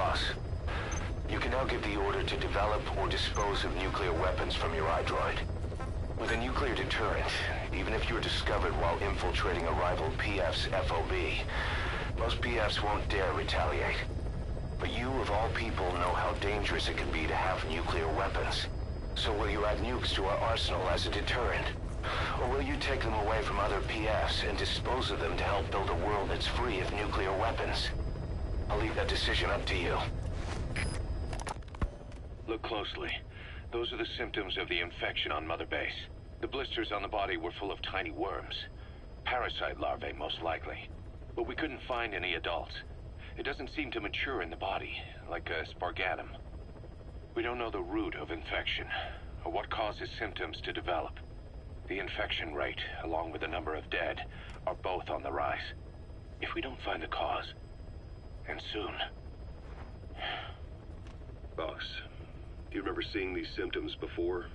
Boss, you can now give the order to develop or dispose of nuclear weapons from your iDroid. With a nuclear deterrent, even if you're discovered while infiltrating a rival PF's FOB, most PFs won't dare retaliate. But you, of all people, know how dangerous it can be to have nuclear weapons. So will you add nukes to our arsenal as a deterrent? Or will you take them away from other PFs and dispose of them to help build a world that's free of nuclear weapons? I'll leave that decision up to you. Look closely. Those are the symptoms of the infection on Mother Base. The blisters on the body were full of tiny worms. Parasite larvae, most likely. But we couldn't find any adults. It doesn't seem to mature in the body, like a spargatum. We don't know the root of infection, or what causes symptoms to develop. The infection rate, along with the number of dead, are both on the rise. If we don't find the cause, and soon... Boss, do you remember seeing these symptoms before?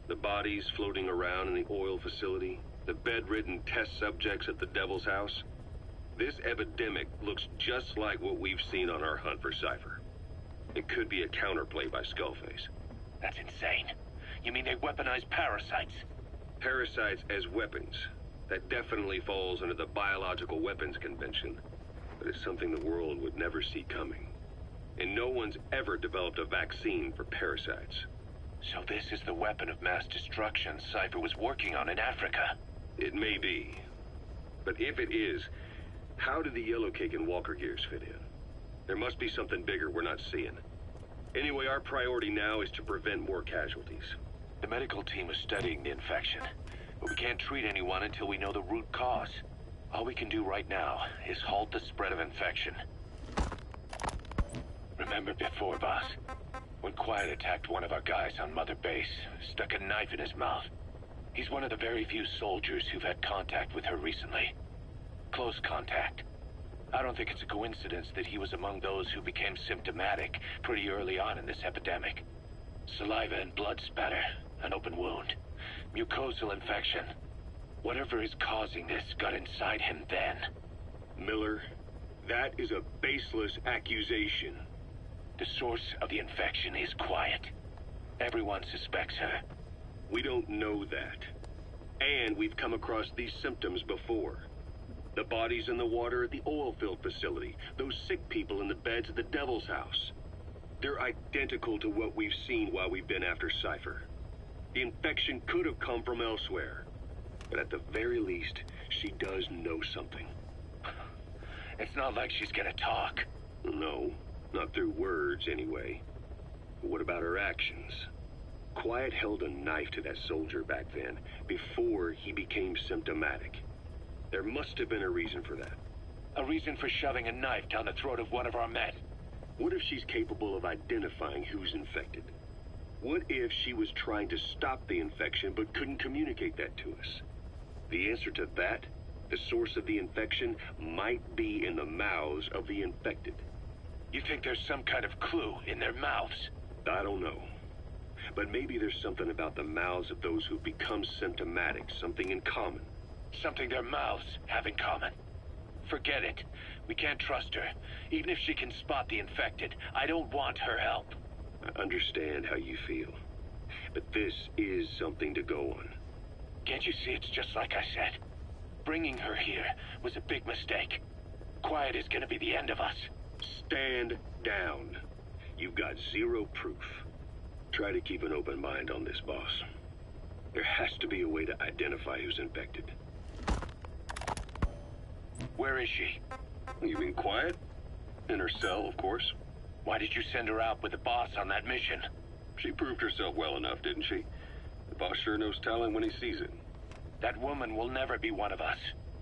The bodies floating around in the oil facility, the bedridden test subjects at the Devil's House? This epidemic looks just like what we've seen on our hunt for Cypher. It could be a counterplay by Skullface. That's insane. You mean they weaponize parasites? Parasites as weapons. That definitely falls under the Biological Weapons Convention, but it's something the world would never see coming. And no one's ever developed a vaccine for parasites. So this is the weapon of mass destruction Cypher was working on in Africa? It may be. But if it is, how do the Yellow Cake and Walker Gears fit in? There must be something bigger we're not seeing. Anyway, our priority now is to prevent more casualties. The medical team is studying the infection, but we can't treat anyone until we know the root cause. All we can do right now is halt the spread of infection. Remember before, boss? When Quiet attacked one of our guys on Mother Base, stuck a knife in his mouth. He's one of the very few soldiers who've had contact with her recently. Close contact. I don't think it's a coincidence that he was among those who became symptomatic pretty early on in this epidemic. Saliva and blood spatter, an open wound, mucosal infection. Whatever is causing this got inside him then. Miller, that is a baseless accusation. The source of the infection is Quiet. Everyone suspects her. We don't know that. And we've come across these symptoms before. The bodies in the water at the oil field facility, those sick people in the beds at the Devil's House. They're identical to what we've seen while we've been after Cypher. The infection could have come from elsewhere. But at the very least, she does know something. It's not like she's gonna talk. No, not through words anyway. But what about her actions? Quiet held a knife to that soldier back then, before he became symptomatic. There must have been a reason for that. A reason for shoving a knife down the throat of one of our men. What if she's capable of identifying who's infected? What if she was trying to stop the infection but couldn't communicate that to us? The answer to that, the source of the infection, might be in the mouths of the infected. You think there's some kind of clue in their mouths? I don't know. But maybe there's something about the mouths of those who've become symptomatic, something in common. Something their mouths have in common. Forget it. We can't trust her. Even if she can spot the infected, I don't want her help. I understand how you feel. But this is something to go on. Can't you see it's just like I said? Bringing her here was a big mistake. Quiet is gonna be the end of us. Stand down. You've got zero proof. Try to keep an open mind on this, boss. There has to be a way to identify who's infected. Where is she? You mean Quiet? In her cell, of course. Why did you send her out with the boss on that mission? She proved herself well enough, didn't she? The boss sure knows talent when he sees it. That woman will never be one of us.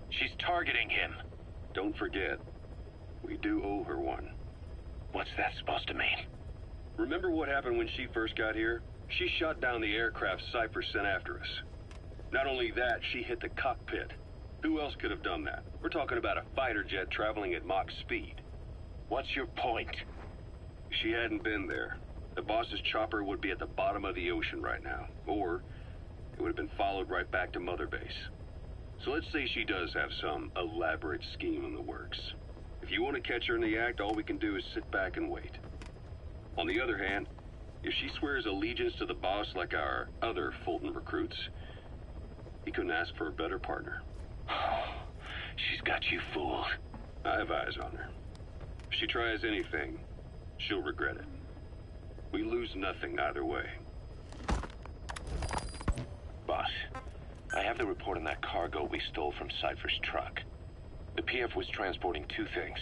She's targeting him. Don't forget, we do owe her one. What's that supposed to mean? Remember what happened when she first got here? She shot down the aircraft Cypher sent after us. Not only that, she hit the cockpit. Who else could have done that? We're talking about a fighter jet traveling at Mach speed. What's your point? If she hadn't been there, the boss's chopper would be at the bottom of the ocean right now. Or it would have been followed right back to Mother Base. So let's say she does have some elaborate scheme in the works. If If you want to catch her in the act, all we can do is sit back and wait. On the other hand, if she swears allegiance to the boss like our other Fulton recruits, he couldn't ask for a better partner. She's got you fooled. I have eyes on her. If she tries anything, she'll regret it. We lose nothing either way. Boss, I have the report on that cargo we stole from Cypher's truck. The PF was transporting two things.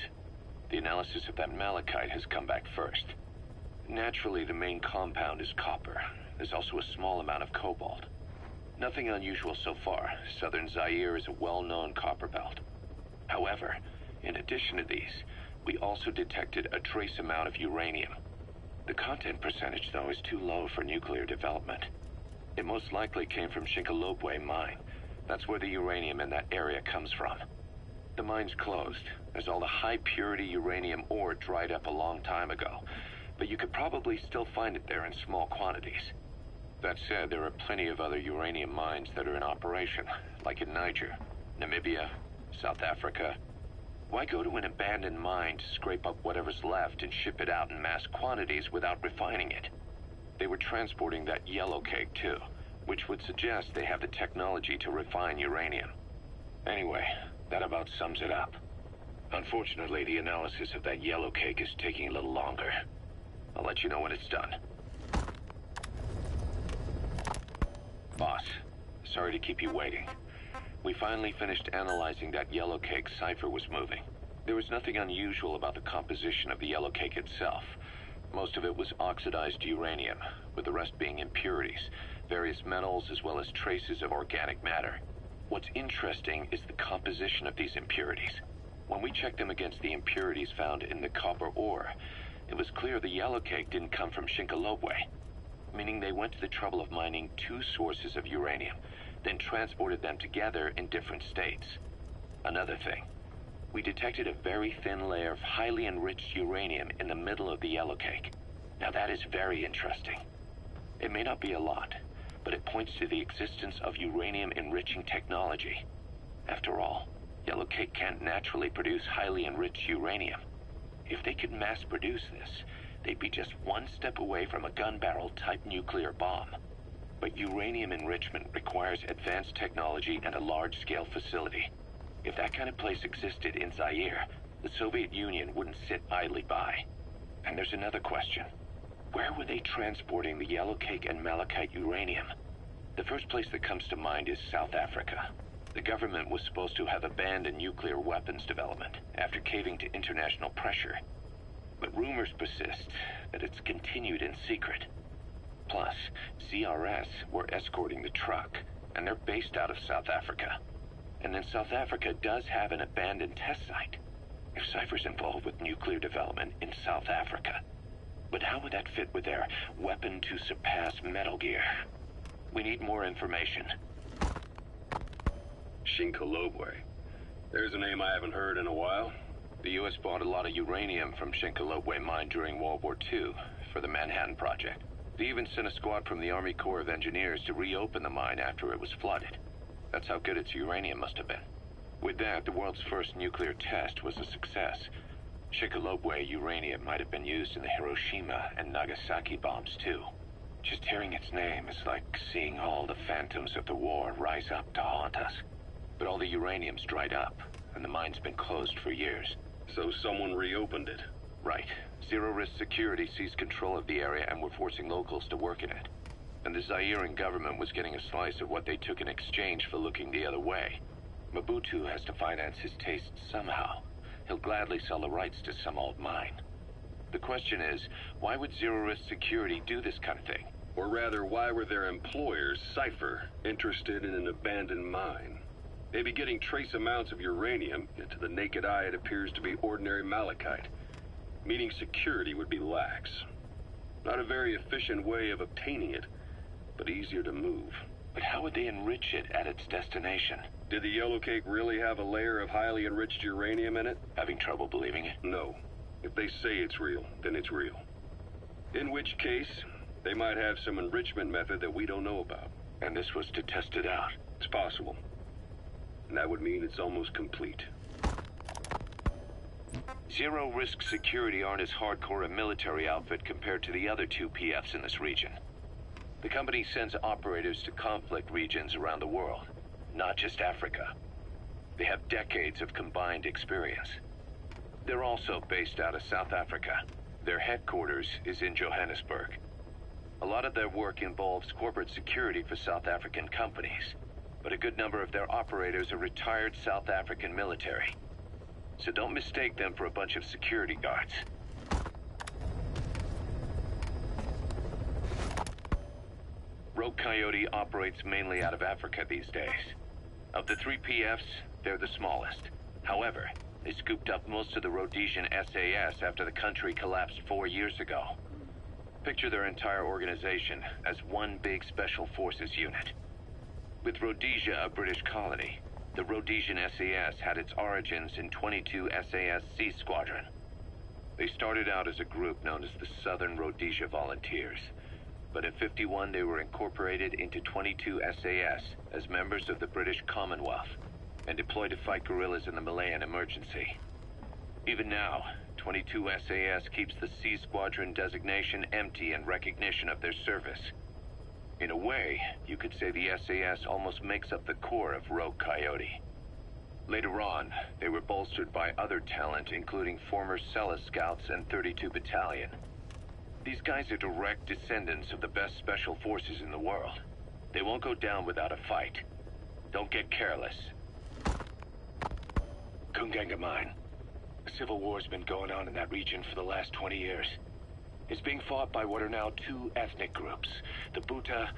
The analysis of that malachite has come back first. Naturally, the main compound is copper. There's also a small amount of cobalt. Nothing unusual so far. Southern Zaire is a well-known copper belt. However, in addition to these, we also detected a trace amount of uranium. The content percentage, though, is too low for nuclear development. It most likely came from Shinkalobwe mine. That's where the uranium in that area comes from. The mine's closed, as all the high-purity uranium ore dried up a long time ago, but you could probably still find it there in small quantities. That said, there are plenty of other uranium mines that are in operation, like in Niger, Namibia, South Africa. Why go to an abandoned mine to scrape up whatever's left and ship it out in mass quantities without refining it? They were transporting that yellow cake too, which would suggest they have the technology to refine uranium. Anyway, that about sums it up. Unfortunately, the analysis of that yellow cake is taking a little longer. I'll let you know when it's done. Boss, sorry to keep you waiting. We finally finished analyzing that yellow cake Cypher was moving. There was nothing unusual about the composition of the yellow cake itself. Most of it was oxidized uranium, with the rest being impurities, various metals as well as traces of organic matter. What's interesting is the composition of these impurities. When we checked them against the impurities found in the copper ore, it was clear the yellow cake didn't come from Shinkalobwe, meaning they went to the trouble of mining two sources of uranium, then transported them together in different states. Another thing, we detected a very thin layer of highly enriched uranium in the middle of the yellow cake. Now that is very interesting. It may not be a lot, but it points to the existence of uranium-enriching technology. After all, yellow cake can't naturally produce highly enriched uranium. If they could mass-produce this, they'd be just one step away from a gun barrel-type nuclear bomb. But uranium enrichment requires advanced technology and a large-scale facility. If that kind of place existed in Zaire, the Soviet Union wouldn't sit idly by. And there's another question. Where were they transporting the yellow cake and malachite uranium? The first place that comes to mind is South Africa. The government was supposed to have abandoned nuclear weapons development after caving to international pressure. But rumors persist that it's continued in secret. Plus, CRS were escorting the truck, and they're based out of South Africa. And then South Africa does have an abandoned test site. If Cypher's involved with nuclear development in South Africa. But how would that fit with their weapon to surpass Metal Gear? We need more information. Shinkalobwe. There's a name I haven't heard in a while. The U.S. bought a lot of uranium from Shinkalobwe mine during World War II for the Manhattan Project. They even sent a squad from the Army Corps of Engineers to reopen the mine after it was flooded. That's how good its uranium must have been. With that, the world's first nuclear test was a success. Shinkalobwe uranium might have been used in the Hiroshima and Nagasaki bombs too. Just hearing its name is like seeing all the phantoms of the war rise up to haunt us. But all the uranium's dried up, and the mine's been closed for years. So someone reopened it. Right. Zero-risk security seized control of the area and were forcing locals to work in it. And the Zairean government was getting a slice of what they took in exchange for looking the other way. Mobutu has to finance his tastes somehow. He'll gladly sell the rights to some old mine. The question is, why would zero-risk security do this kind of thing? Or rather, why were their employers, Cypher, interested in an abandoned mine? They'd be getting trace amounts of uranium, yet to the naked eye it appears to be ordinary malachite, meaning security would be lax. Not a very efficient way of obtaining it, but easier to move. But how would they enrich it at its destination? Did the yellow cake really have a layer of highly enriched uranium in it? Having trouble believing it? No. If they say it's real, then it's real. In which case, they might have some enrichment method that we don't know about. And this was to test it out? It's possible. And that would mean it's almost complete. Zero-risk security aren't as hardcore a military outfit compared to the other two PFs in this region. The company sends operators to conflict regions around the world, not just Africa. They have decades of combined experience. They're also based out of South Africa. Their headquarters is in Johannesburg. A lot of their work involves corporate security for South African companies, but a good number of their operators are retired South African military. So don't mistake them for a bunch of security guards. Rogue Coyote operates mainly out of Africa these days. Of the three PFs, they're the smallest. However, they scooped up most of the Rhodesian SAS after the country collapsed 4 years ago. Picture their entire organization as one big special forces unit. With Rhodesia a British colony, the Rhodesian SAS had its origins in 22 SAS Sea Squadron. They started out as a group known as the Southern Rhodesia Volunteers, but in '51 they were incorporated into 22 SAS as members of the British Commonwealth and deployed to fight guerrillas in the Malayan emergency. Even now, 22 SAS keeps the Sea Squadron designation empty in recognition of their service. In a way, you could say the SAS almost makes up the core of Rogue Coyote. Later on, they were bolstered by other talent, including former Cella Scouts and 32 Battalion. These guys are direct descendants of the best special forces in the world. They won't go down without a fight. Don't get careless. Kunganga Mine. A civil war's been going on in that region for the last 20 years. It's being fought by what are now two ethnic groups, the Buta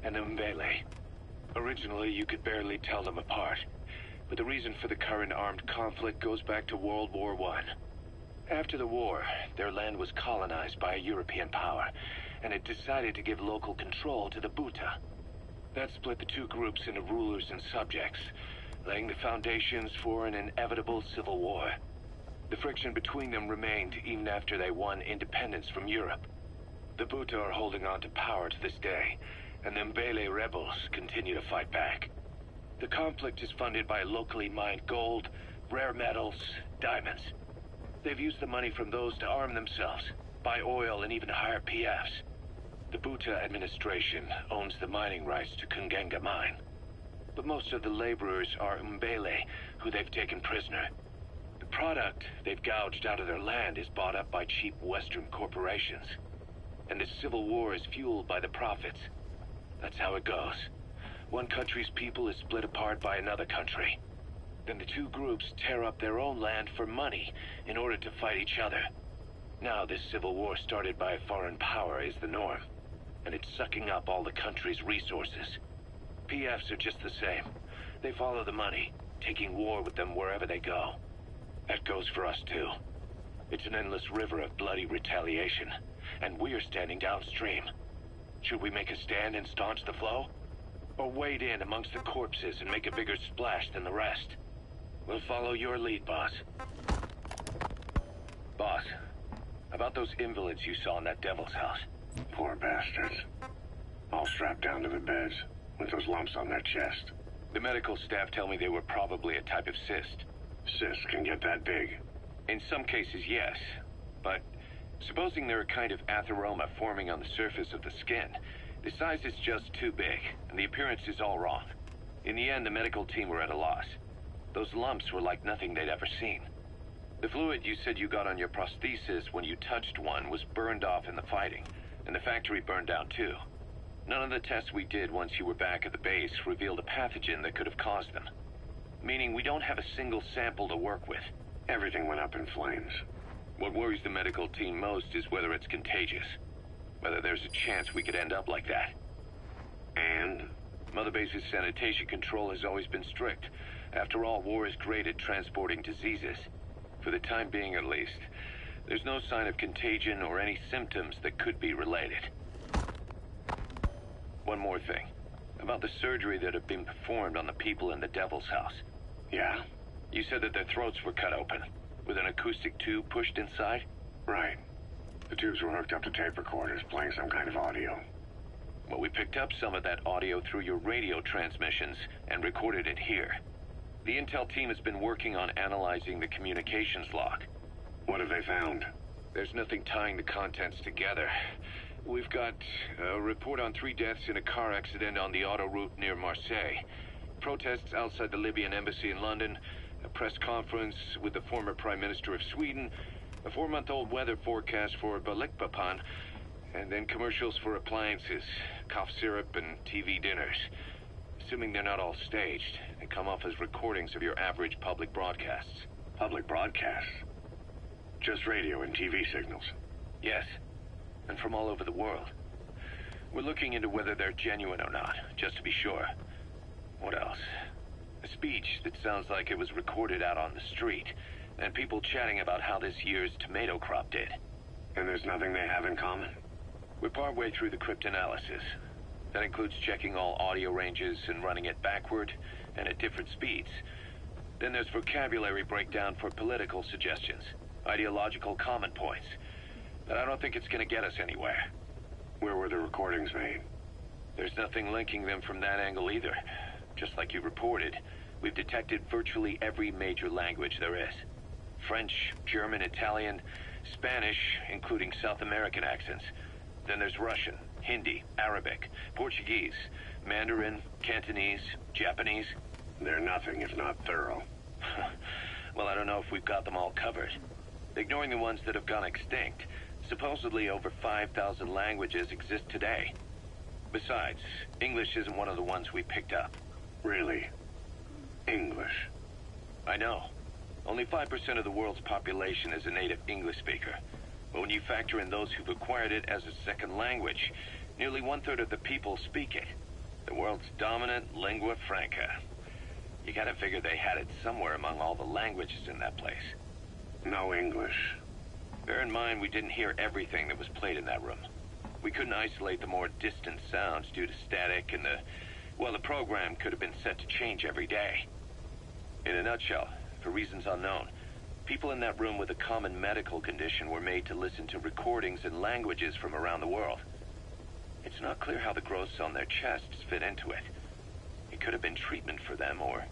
and the Mbele. Originally, you could barely tell them apart, but the reason for the current armed conflict goes back to World War I. After the war, their land was colonized by a European power, and it decided to give local control to the Buta. That split the two groups into rulers and subjects, laying the foundations for an inevitable civil war. The friction between them remained even after they won independence from Europe. The Buta are holding on to power to this day, and the Mbele rebels continue to fight back. The conflict is funded by locally mined gold, rare metals, diamonds. They've used the money from those to arm themselves, buy oil, and even hire PFs. The Buta administration owns the mining rights to Kunganga Mine. But most of the laborers are Mbele, who they've taken prisoner. The product they've gouged out of their land is bought up by cheap Western corporations. And the civil war is fueled by the profits. That's how it goes. One country's people is split apart by another country. Then the two groups tear up their own land for money in order to fight each other. Now this civil war started by a foreign power is the norm, and it's sucking up all the country's resources. PFs are just the same. They follow the money, taking war with them wherever they go. That goes for us too. It's an endless river of bloody retaliation, and we're standing downstream. Should we make a stand and staunch the flow? Or wade in amongst the corpses and make a bigger splash than the rest? We'll follow your lead, boss. Boss, about those invalids you saw in that devil's house. Poor bastards. All strapped down to the beds, with those lumps on their chest. The medical staff tell me they were probably a type of cyst. Cysts can get that big. In some cases, yes. But supposing they're a kind of atheroma forming on the surface of the skin, the size is just too big, and the appearance is all wrong. In the end, the medical team were at a loss. Those lumps were like nothing they'd ever seen. The fluid you said you got on your prosthesis when you touched one was burned off in the fighting, and the factory burned down too. None of the tests we did once you were back at the base revealed a pathogen that could have caused them. Meaning we don't have a single sample to work with. Everything went up in flames. What worries the medical team most is whether it's contagious. Whether there's a chance we could end up like that. And? Mother Base's sanitation control has always been strict. After all, war is great at transporting diseases. For the time being, at least. There's no sign of contagion or any symptoms that could be related. One more thing. About the surgery that had been performed on the people in the Devil's House. Yeah? You said that their throats were cut open, with an acoustic tube pushed inside? Right. The tubes were hooked up to tape recorders, playing some kind of audio. Well, we picked up some of that audio through your radio transmissions and recorded it here. The intel team has been working on analyzing the communications log. What have they found? There's nothing tying the contents together. We've got a report on 3 deaths in a car accident on the autoroute near Marseille. Protests outside the Libyan embassy in London. A press conference with the former Prime Minister of Sweden. A 4-month-old weather forecast for Balikpapan. And then commercials for appliances, cough syrup, and TV dinners. Assuming they're not all staged, they come off as recordings of your average public broadcasts. Public broadcasts? Just radio and TV signals? Yes, and from all over the world. We're looking into whether they're genuine or not, just to be sure. What else? A speech that sounds like it was recorded out on the street, and people chatting about how this year's tomato crop did. And there's nothing they have in common? We're partway through the cryptanalysis. That includes checking all audio ranges and running it backward and at different speeds. Then there's vocabulary breakdown for political suggestions, ideological common points. But I don't think it's going to get us anywhere. Where were the recordings made? There's nothing linking them from that angle either. Just like you reported, we've detected virtually every major language there is. French, German, Italian, Spanish, including South American accents. Then there's Russian, Hindi, Arabic, Portuguese, Mandarin, Cantonese, Japanese. They're nothing if not thorough. Well, I don't know if we've got them all covered. Ignoring the ones that have gone extinct, supposedly over 5,000 languages exist today. Besides, English isn't one of the ones we picked up. Really? English? I know. Only 5% of the world's population is a native English speaker. But when you factor in those who've acquired it as a second language, nearly 1/3 of the people speak it. The world's dominant lingua franca. You gotta figure they had it somewhere among all the languages in that place. No English. Bear in mind, we didn't hear everything that was played in that room. We couldn't isolate the more distant sounds due to static, and the program could have been set to change every day. In a nutshell, for reasons unknown, people in that room with a common medical condition were made to listen to recordings in languages from around the world. It's not clear how the growths on their chests fit into it. It could have been treatment for them, or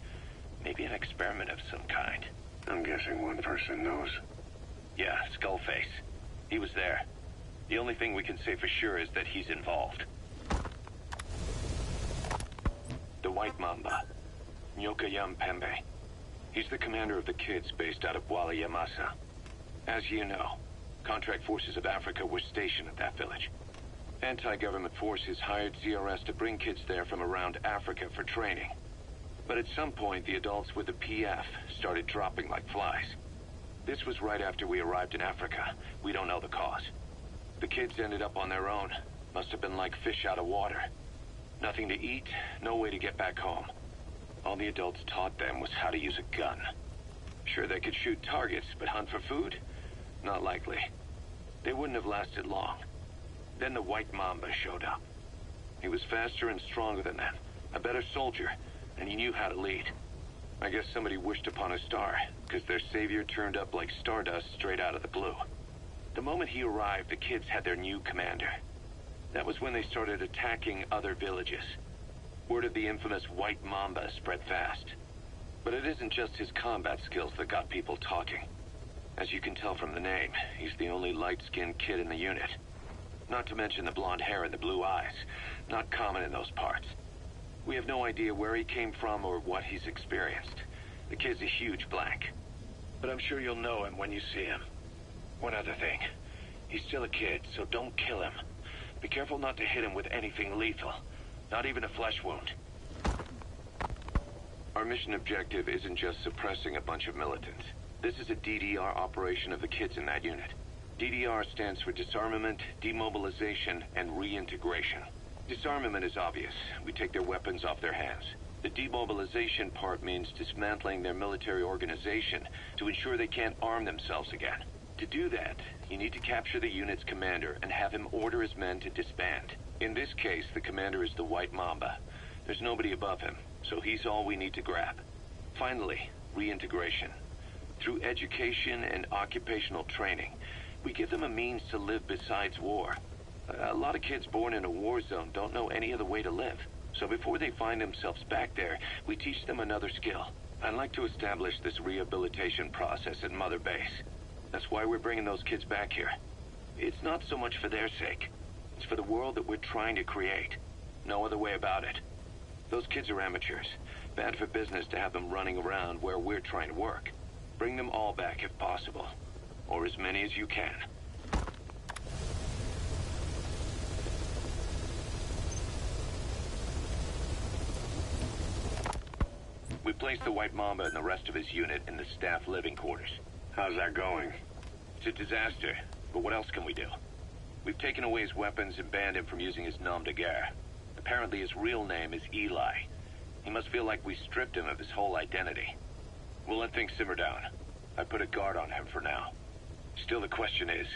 maybe an experiment of some kind. I'm guessing one person knows. Yeah, Skullface. He was there. The only thing we can say for sure is that he's involved. The White Mamba. Nyokayam Pembe. He's the commander of the kids based out of Wala Yamasa. As you know, contract forces of Africa were stationed at that village. Anti-government forces hired CRS to bring kids there from around Africa for training. But at some point, the adults with the PF started dropping like flies. This was right after we arrived in Africa. We don't know the cause. The kids ended up on their own. Must have been like fish out of water. Nothing to eat, no way to get back home. All the adults taught them was how to use a gun. Sure, they could shoot targets, but hunt for food? Not likely. They wouldn't have lasted long. Then the White Mamba showed up. He was faster and stronger than them, a better soldier, and he knew how to lead. I guess somebody wished upon a star, because their savior turned up like stardust straight out of the blue. The moment he arrived, the kids had their new commander. That was when they started attacking other villages. Word of the infamous White Mamba spread fast. But it isn't just his combat skills that got people talking. As you can tell from the name, he's the only light-skinned kid in the unit. Not to mention the blonde hair and the blue eyes. Not common in those parts. We have no idea where he came from or what he's experienced. The kid's a huge blank. But I'm sure you'll know him when you see him. One other thing. He's still a kid, so don't kill him. Be careful not to hit him with anything lethal. Not even a flesh wound. Our mission objective isn't just suppressing a bunch of militants. This is a DDR operation of the kids in that unit. DDR stands for disarmament, demobilization, and reintegration. Disarmament is obvious. We take their weapons off their hands. The demobilization part means dismantling their military organization to ensure they can't arm themselves again. To do that, you need to capture the unit's commander and have him order his men to disband. In this case, the commander is the White Mamba. There's nobody above him, so he's all we need to grab. Finally, reintegration. Through education and occupational training, we give them a means to live besides war. A lot of kids born in a war zone don't know any other way to live. So before they find themselves back there, we teach them another skill. I'd like to establish this rehabilitation process at Mother Base. That's why we're bringing those kids back here. It's not so much for their sake. It's for the world that we're trying to create. No other way about it. Those kids are amateurs. Bad for business to have them running around where we're trying to work. Bring them all back if possible. Or as many as you can. We placed the White Mamba and the rest of his unit in the staff living quarters. How's that going? It's a disaster, but what else can we do? We've taken away his weapons and banned him from using his nom de guerre. Apparently his real name is Eli. He must feel like we stripped him of his whole identity. We'll let things simmer down. I put a guard on him for now. Still, the question is,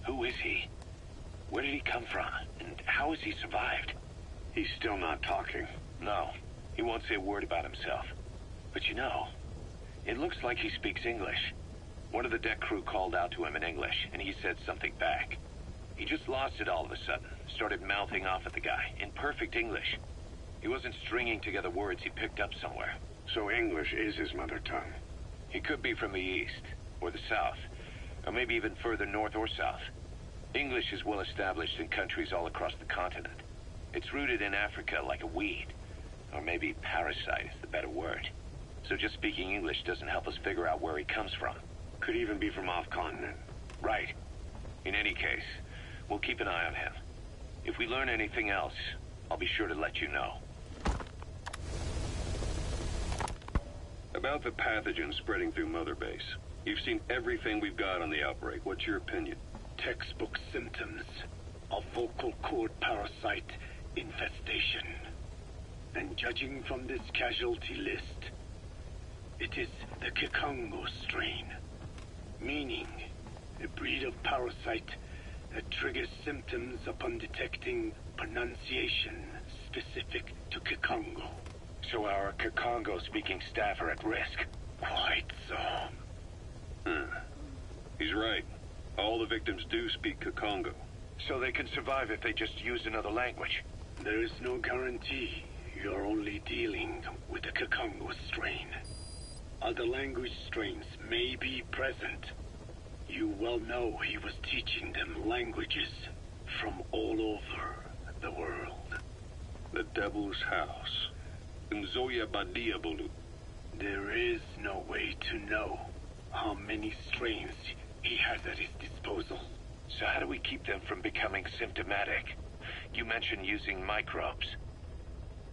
who is he? Where did he come from? And how has he survived? He's still not talking. No, he won't say a word about himself. But you know, it looks like he speaks English. One of the deck crew called out to him in English, and he said something back. He just lost it all of a sudden, started mouthing off at the guy, in perfect English. He wasn't stringing together words he picked up somewhere. So English is his mother tongue. He could be from the east, or the south, or maybe even further north or south. English is well established in countries all across the continent. It's rooted in Africa like a weed, or maybe parasite is the better word. So just speaking English doesn't help us figure out where he comes from. Could even be from off-continent. Right. In any case, we'll keep an eye on him. If we learn anything else, I'll be sure to let you know. About the pathogen spreading through Mother Base. You've seen everything we've got on the outbreak. What's your opinion? Textbook symptoms of vocal cord parasite infestation. And judging from this casualty list, it is the Kikongo strain, meaning a breed of parasite that triggers symptoms upon detecting pronunciation specific to Kikongo. So our Kikongo-speaking staff are at risk? Quite so. He's right. All the victims do speak Kikongo. So they can survive if they just use another language? There is no guarantee. You're only dealing with the Kikongo strain. Other language strains may be present. You well know he was teaching them languages from all over the world. The Devil's House. Nzoya Badiabulu. There is no way to know how many strains he has at his disposal. So how do we keep them from becoming symptomatic? You mentioned using microbes.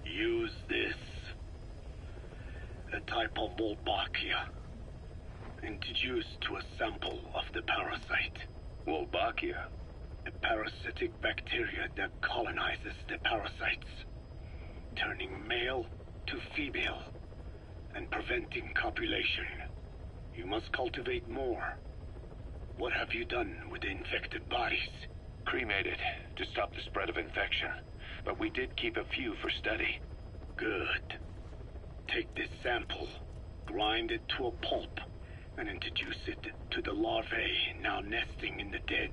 Use this. A type of Wolbachia, introduced to a sample of the parasite. Wolbachia? A parasitic bacteria that colonizes the parasites, turning male to female and preventing copulation. You must cultivate more. What have you done with the infected bodies? Cremated to stop the spread of infection, but we did keep a few for study. Good. Take this sample, grind it to a pulp, and introduce it to the larvae now nesting in the dead.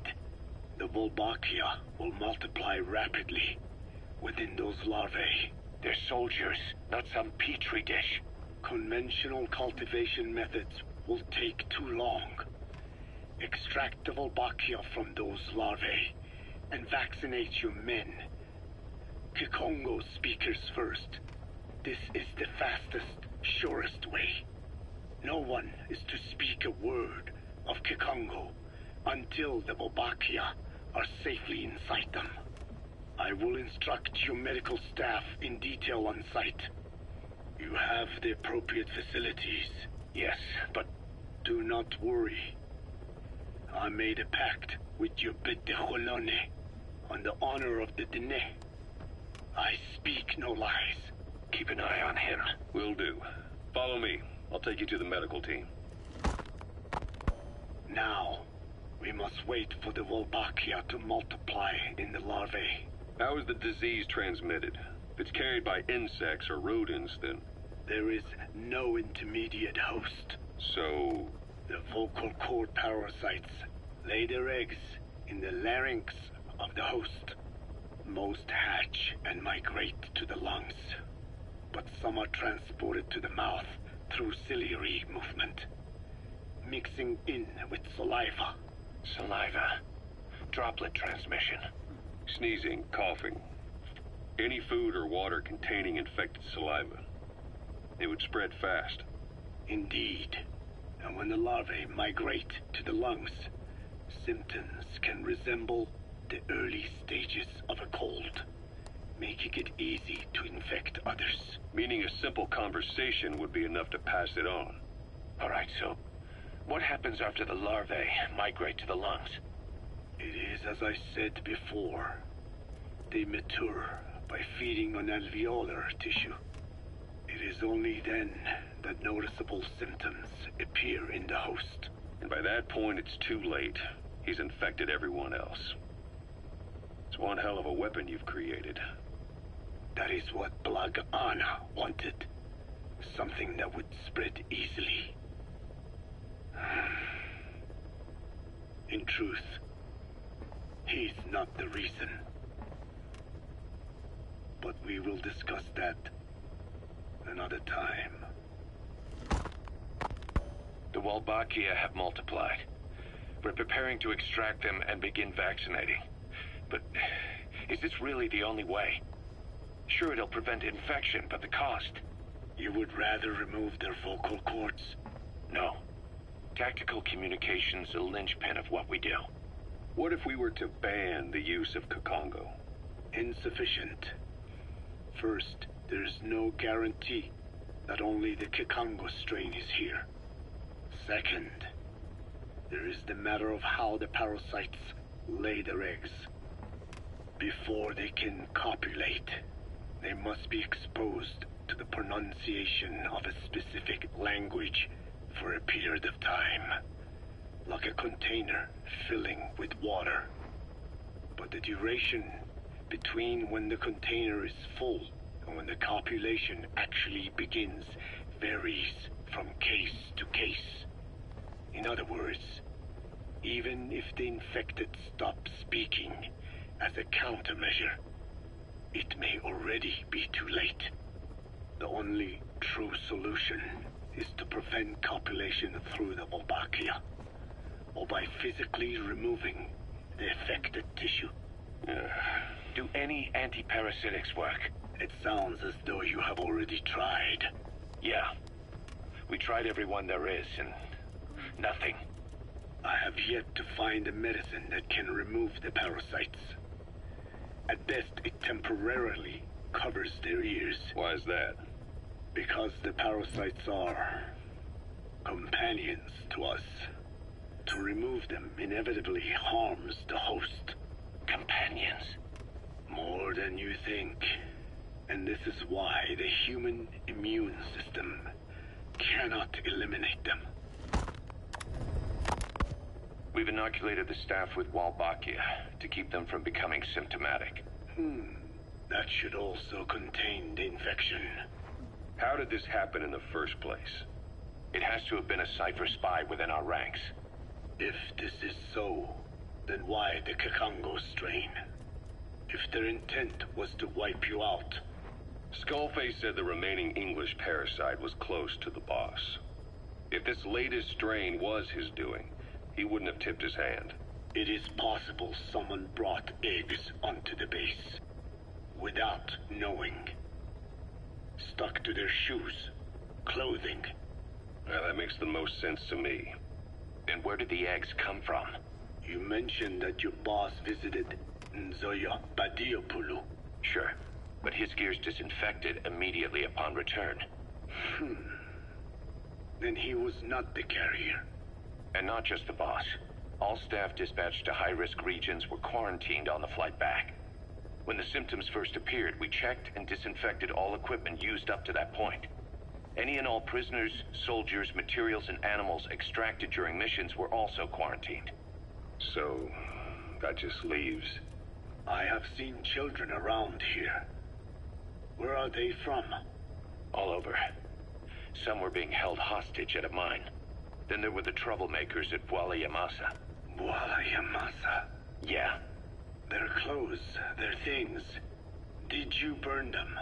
The Wolbachia will multiply rapidly within those larvae. They're soldiers, not some petri dish. Conventional cultivation methods will take too long. Extract the Wolbachia from those larvae and vaccinate your men. Kikongo speakers first. This is the fastest, surest way. No one is to speak a word of Kikongo until the Wolbachia are safely inside them. I will instruct your medical staff in detail on site. You have the appropriate facilities. Yes, but do not worry. I made a pact with your bit de Cholone on the honor of the Dene. I speak no lies. Keep an eye on him. Will do. Follow me. I'll take you to the medical team. Now, we must wait for the Wolbachia to multiply in the larvae. How is the disease transmitted? If it's carried by insects or rodents, then... There is no intermediate host. So... The vocal cord parasites lay their eggs in the larynx of the host. Most hatch and migrate to the lungs, but some are transported to the mouth through ciliary movement. mixing in with saliva. Saliva. Droplet transmission. Sneezing, coughing. Any food or water containing infected saliva. It would spread fast. Indeed. And when the larvae migrate to the lungs, symptoms can resemble the early stages of a cold, making it easy to infect others. Meaning a simple conversation would be enough to pass it on. All right, so what happens after the larvae migrate to the lungs? It is as I said before. They mature by feeding on alveolar tissue. It is only then that noticeable symptoms appear in the host. And by that point, it's too late. He's infected everyone else. It's one hell of a weapon you've created. That is what Blag Anna wanted. Something that would spread easily. In truth, he's not the reason. But we will discuss that another time. The Walbachia have multiplied. We're preparing to extract them and begin vaccinating. But is this really the only way? Sure, it'll prevent infection, but the cost? You would rather remove their vocal cords? No. Tactical communication's a linchpin of what we do. What if we were to ban the use of Kakongo? Insufficient. First, there is no guarantee that only the Kakongo strain is here. Second, there is the matter of how the parasites lay their eggs. Before they can copulate, they must be exposed to the pronunciation of a specific language for a period of time, like a container filling with water. But the duration between when the container is full and when the copulation actually begins varies from case to case. In other words, even if the infected stop speaking as a countermeasure, it may already be too late. The only true solution is to prevent copulation through the Wolbachia, or by physically removing the affected tissue. Do any anti-parasitics work? It sounds as though you have already tried. Yeah. We tried every one there is, and nothing. I have yet to find a medicine that can remove the parasites. At best, it temporarily covers their ears. Why is that? Because the parasites are companions to us. To remove them inevitably harms the host. Companions? More than you think. And this is why the human immune system cannot eliminate them. We've inoculated the staff with Walbachia to keep them from becoming symptomatic. That should also contain the infection. How did this happen in the first place? It has to have been a Cypher spy within our ranks. If this is so, then why the Kakongo strain? If their intent was to wipe you out. Skullface said the remaining English parasite was close to the boss. If this latest strain was his doing, he wouldn't have tipped his hand. It is possible someone brought eggs onto the base without knowing. Stuck to their shoes, clothing. Well, that makes the most sense to me. And where did the eggs come from? You mentioned that your boss visited Nzoya Badiopulu. Sure, but his gear's disinfected immediately upon return. Then he was not the carrier. And not just the boss. All staff dispatched to high-risk regions were quarantined on the flight back. When the symptoms first appeared, we checked and disinfected all equipment used up to that point. Any and all prisoners, soldiers, materials, and animals extracted during missions were also quarantined. So, that just leaves. I have seen children around here. Where are they from? All over. Some were being held hostage at a mine. Then there were the troublemakers at Bwala Yamasa. Bwala Yamasa? Yeah. Their clothes, their things. Did you burn them?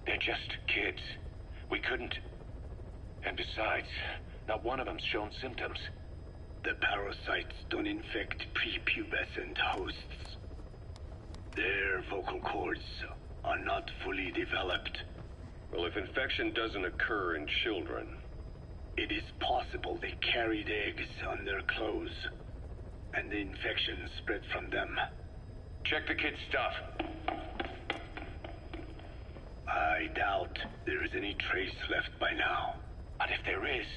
They're just kids. We couldn't. And besides, Not one of them's shown symptoms. The parasites don't infect prepubescent hosts. Their vocal cords are not fully developed. Well, if infection doesn't occur in children... It is possible they carried eggs on their clothes, and the infection spread from them. Check the kid's stuff. I doubt there is any trace left by now. And if there is,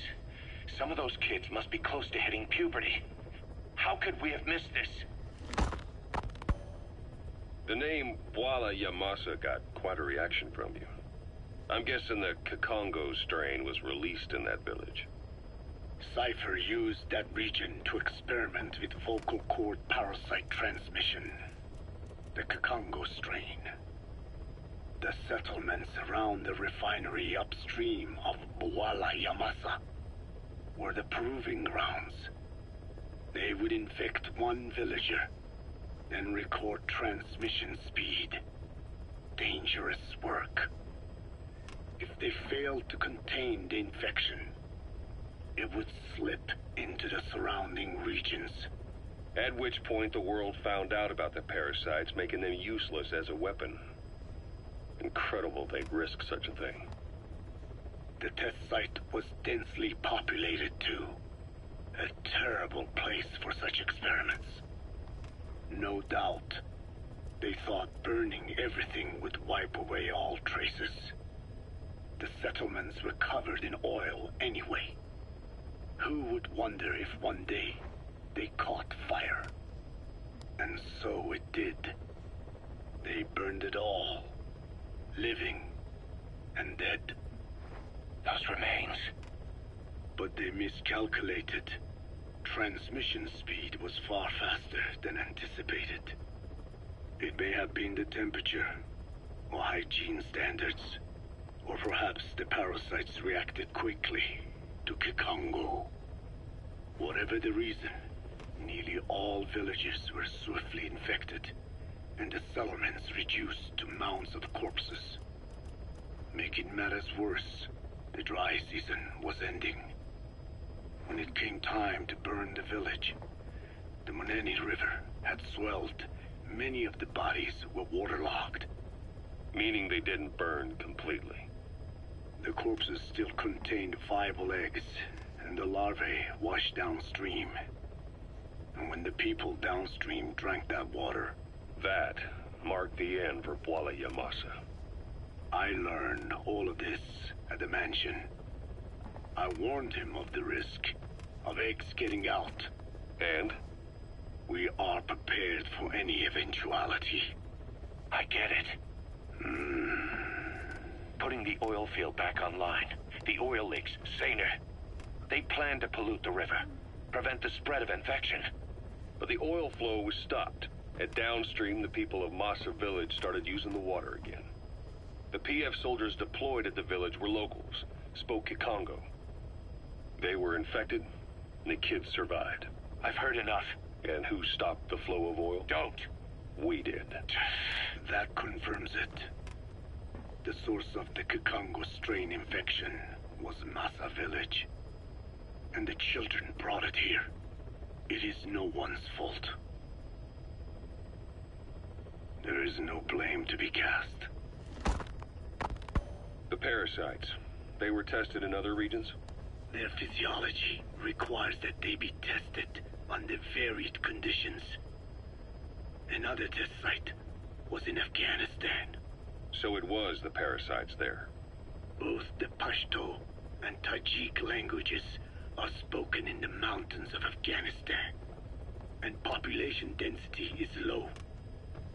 some of those kids must be close to hitting puberty. How could we have missed this? The name Walla Yamasa got quite a reaction from you. I'm guessing the Kikongo strain was released in that village. Cypher used that region to experiment with vocal cord parasite transmission. The Kikongo strain. The settlements around the refinery upstream of Walla Yamasa were the proving grounds. They would infect one villager, then record transmission speed. Dangerous work. If they failed to contain the infection, it would slip into the surrounding regions. At which point the world found out about the parasites, making them useless as a weapon. Incredible they'd risk such a thing. The test site was densely populated too. A terrible place for such experiments. No doubt, they thought burning everything would wipe away all traces. The settlements were covered in oil anyway. Who would wonder if one day they caught fire? And so it did. They burned it all, living and dead. Those remains. But they miscalculated. Transmission speed was far faster than anticipated. It may have been the temperature, or hygiene standards, or perhaps the parasites reacted quickly to Kikongo. Whatever the reason, nearly all villages were swiftly infected, and the settlements reduced to mounds of corpses. Making matters worse, the dry season was ending. When it came time to burn the village, the Moneni River had swelled. Many of the bodies were waterlogged. Meaning they didn't burn completely. The corpses still contained viable eggs, and the larvae washed downstream. And when the people downstream drank that water... That marked the end for Walla Yamasa. I learned all of this at the mansion. I warned him of the risk of eggs getting out. And? We are prepared for any eventuality. I get it. Putting the oil field back online. The oil leaks, saner. They planned to pollute the river, prevent the spread of infection. But the oil flow was stopped, and downstream the people of Masa Village started using the water again. The PF soldiers deployed at the village were locals, spoke Kikongo. They were infected, and the kids survived. I've heard enough. And who stopped the flow of oil? Don't. We did. That confirms it. The source of the Kikongo strain infection was Masa Village. And the children brought it here. It is no one's fault. There is no blame to be cast. The parasites, they were tested in other regions? Their physiology requires that they be tested under varied conditions. Another test site was in Afghanistan. So it was the parasites there. Both the Pashto and Tajik languages are spoken in the mountains of Afghanistan, and population density is low.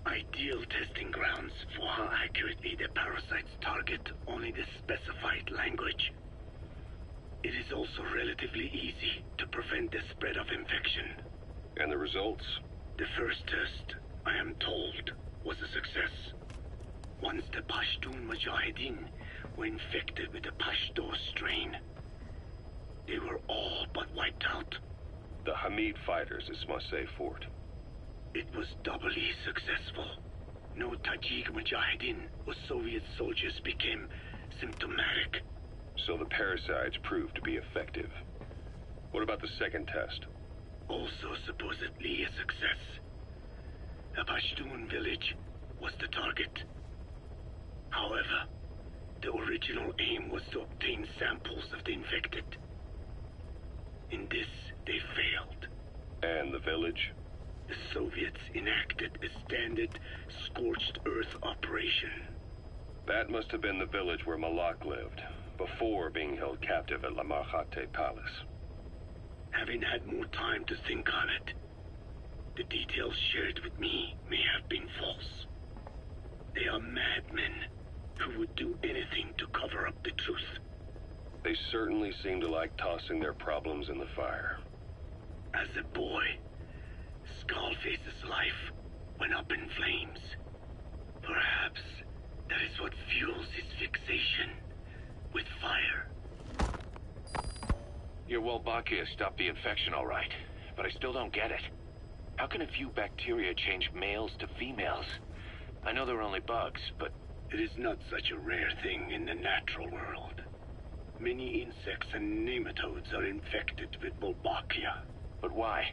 Ideal testing grounds for how accurately the parasites target only the specified language. It is also relatively easy to prevent the spread of infection. And the results? The first test, I am told, was a success. Once the Pashtun Mujahideen were infected with the Pashto strain, they were all but wiped out. The Hamid fighters at Smasei Fort. It was doubly successful. No Tajik Mujahideen or Soviet soldiers became symptomatic. So the parasites proved to be effective. What about the second test? Also supposedly a success. A Pashtun village was the target. However, the original aim was to obtain samples of the infected. In this, they failed. And the village? The Soviets enacted a standard scorched earth operation. That must have been the village where Malak lived, before being held captive at La Marjate Palace. Having had more time to think on it, the details shared with me may have been false. They are madmen who would do anything to cover up the truth. They certainly seem to like tossing their problems in the fire. As a boy, Skullface's life went up in flames. Perhaps that is what fuels his fixation with fire. Your Wolbachia stopped the infection all right, but I still don't get it. How can a few bacteria change males to females? I know they're only bugs, but... It is not such a rare thing in the natural world. Many insects and nematodes are infected with Wolbachia. But why?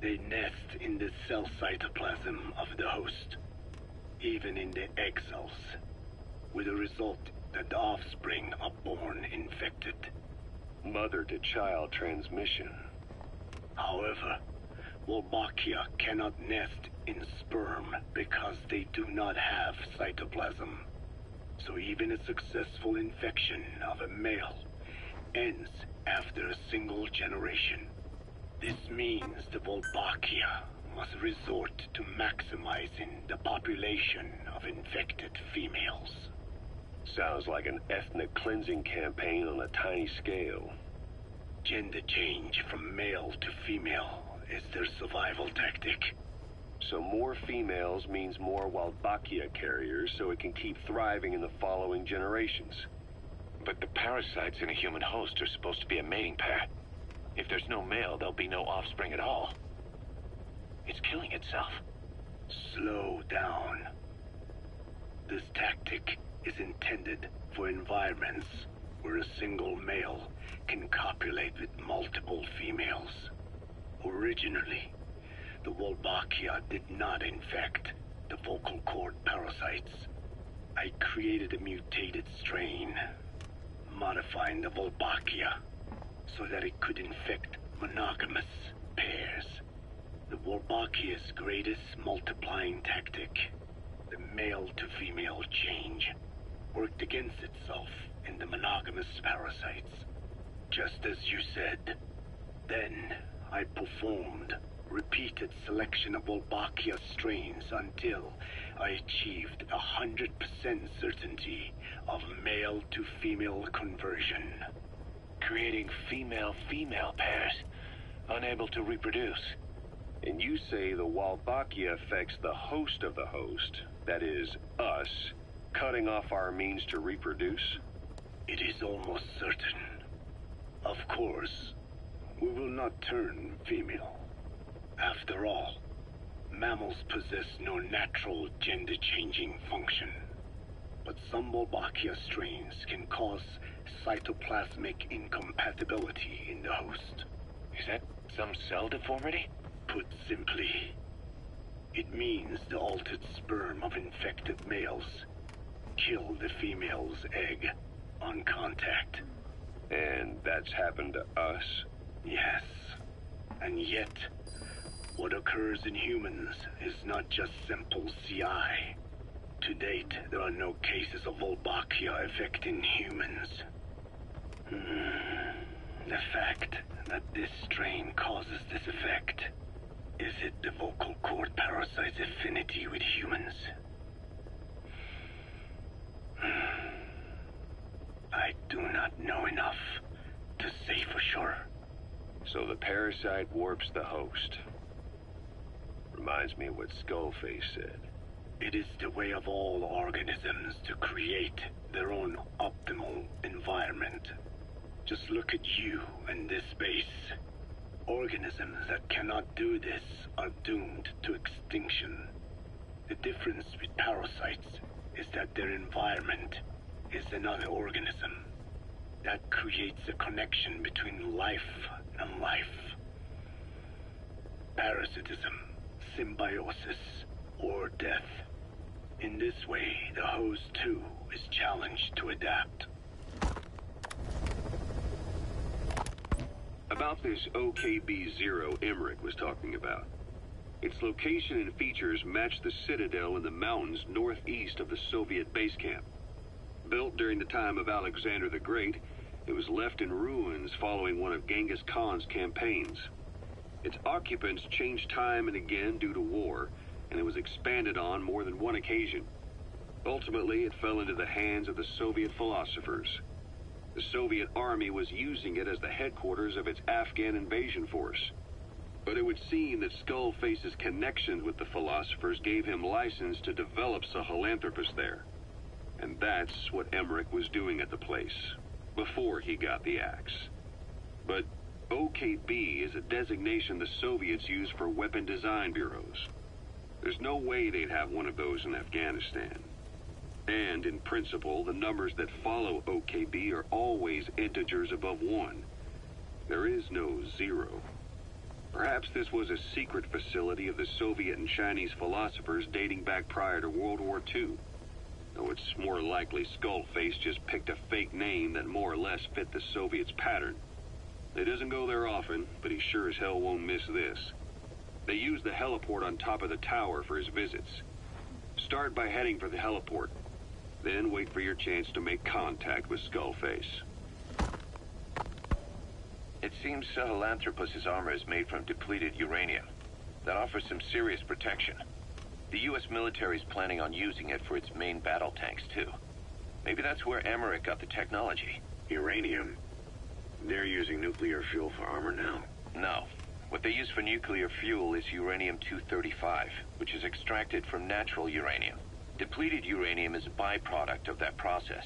They nest in the cell cytoplasm of the host, even in the egg cells, with the result that the offspring are born infected. Mother-to-child transmission. However, Wolbachia cannot nest in sperm because they do not have cytoplasm. So even a successful infection of a male ends after a single generation. This means the Wolbachia must resort to maximizing the population of infected females. Sounds like an ethnic cleansing campaign on a tiny scale. Gender change from male to female is their survival tactic. So more females means more Wolbachia carriers, so it can keep thriving in the following generations. But the parasites in a human host are supposed to be a mating pair. If there's no male, there'll be no offspring at all. It's killing itself. Slow down. This tactic is intended for environments where a single male can copulate with multiple females. Originally, the Wolbachia did not infect the vocal cord parasites. I created a mutated strain, modifying the Wolbachia so that it could infect monogamous pairs. The Wolbachia's greatest multiplying tactic, the male-to-female change, worked against itself in the monogamous parasites. Just as you said. Then I performed repeated selection of Wolbachia strains until I achieved 100% certainty of male-to-female conversion. Creating female-female pairs, unable to reproduce. And you say the Wolbachia affects the host of the host, that is, us, cutting off our means to reproduce? It is almost certain. Of course, we will not turn female. After all, mammals possess no natural gender-changing function. But some Wolbachia strains can cause cytoplasmic incompatibility in the host. Is that some cell deformity? Put simply, it means the altered sperm of infected males kill the female's egg on contact. And that's happened to us? Yes. And yet, what occurs in humans is not just simple CI. To date, there are no cases of Wolbachia affecting humans. The fact that this strain causes this effect, is it the vocal cord parasite's affinity with humans? I do not know enough to say for sure. So the parasite warps the host. Reminds me of what Skullface said. It is the way of all organisms to create their own optimal environment. Just look at you and this base. Organisms that cannot do this are doomed to extinction. The difference with parasites is that their environment is another organism. That creates a connection between life and life. Parasitism, symbiosis, or death. In this way, the host too is challenged to adapt. About this OKB-0 Emmerich was talking about. Its location and features match the citadel in the mountains northeast of the Soviet base camp. Built during the time of Alexander the Great, it was left in ruins following one of Genghis Khan's campaigns. Its occupants changed time and again due to war, and it was expanded on more than one occasion. Ultimately, it fell into the hands of the Soviet philosophers. The Soviet army was using it as the headquarters of its Afghan invasion force. But it would seem that Skullface's connections with the philosophers gave him license to develop Sahelanthropus there. And that's what Emmerich was doing at the place, before he got the axe. But OKB is a designation the Soviets use for weapon design bureaus. There's no way they'd have one of those in Afghanistan. And, in principle, the numbers that follow OKB are always integers above 1. There is no 0. Perhaps this was a secret facility of the Soviet and Chinese philosophers dating back prior to World War II. Though it's more likely Skullface just picked a fake name that more or less fit the Soviets' pattern. He doesn't go there often, but he sure as hell won't miss this. They use the heliport on top of the tower for his visits. Start by heading for the heliport. Then wait for your chance to make contact with Skullface. It seems Sahelanthropus's armor is made from depleted uranium. That offers some serious protection. The U.S. military is planning on using it for its main battle tanks, too. Maybe that's where Emmerich got the technology. Uranium? They're using nuclear fuel for armor now? No. What they use for nuclear fuel is uranium-235, which is extracted from natural uranium. Depleted uranium is a byproduct of that process.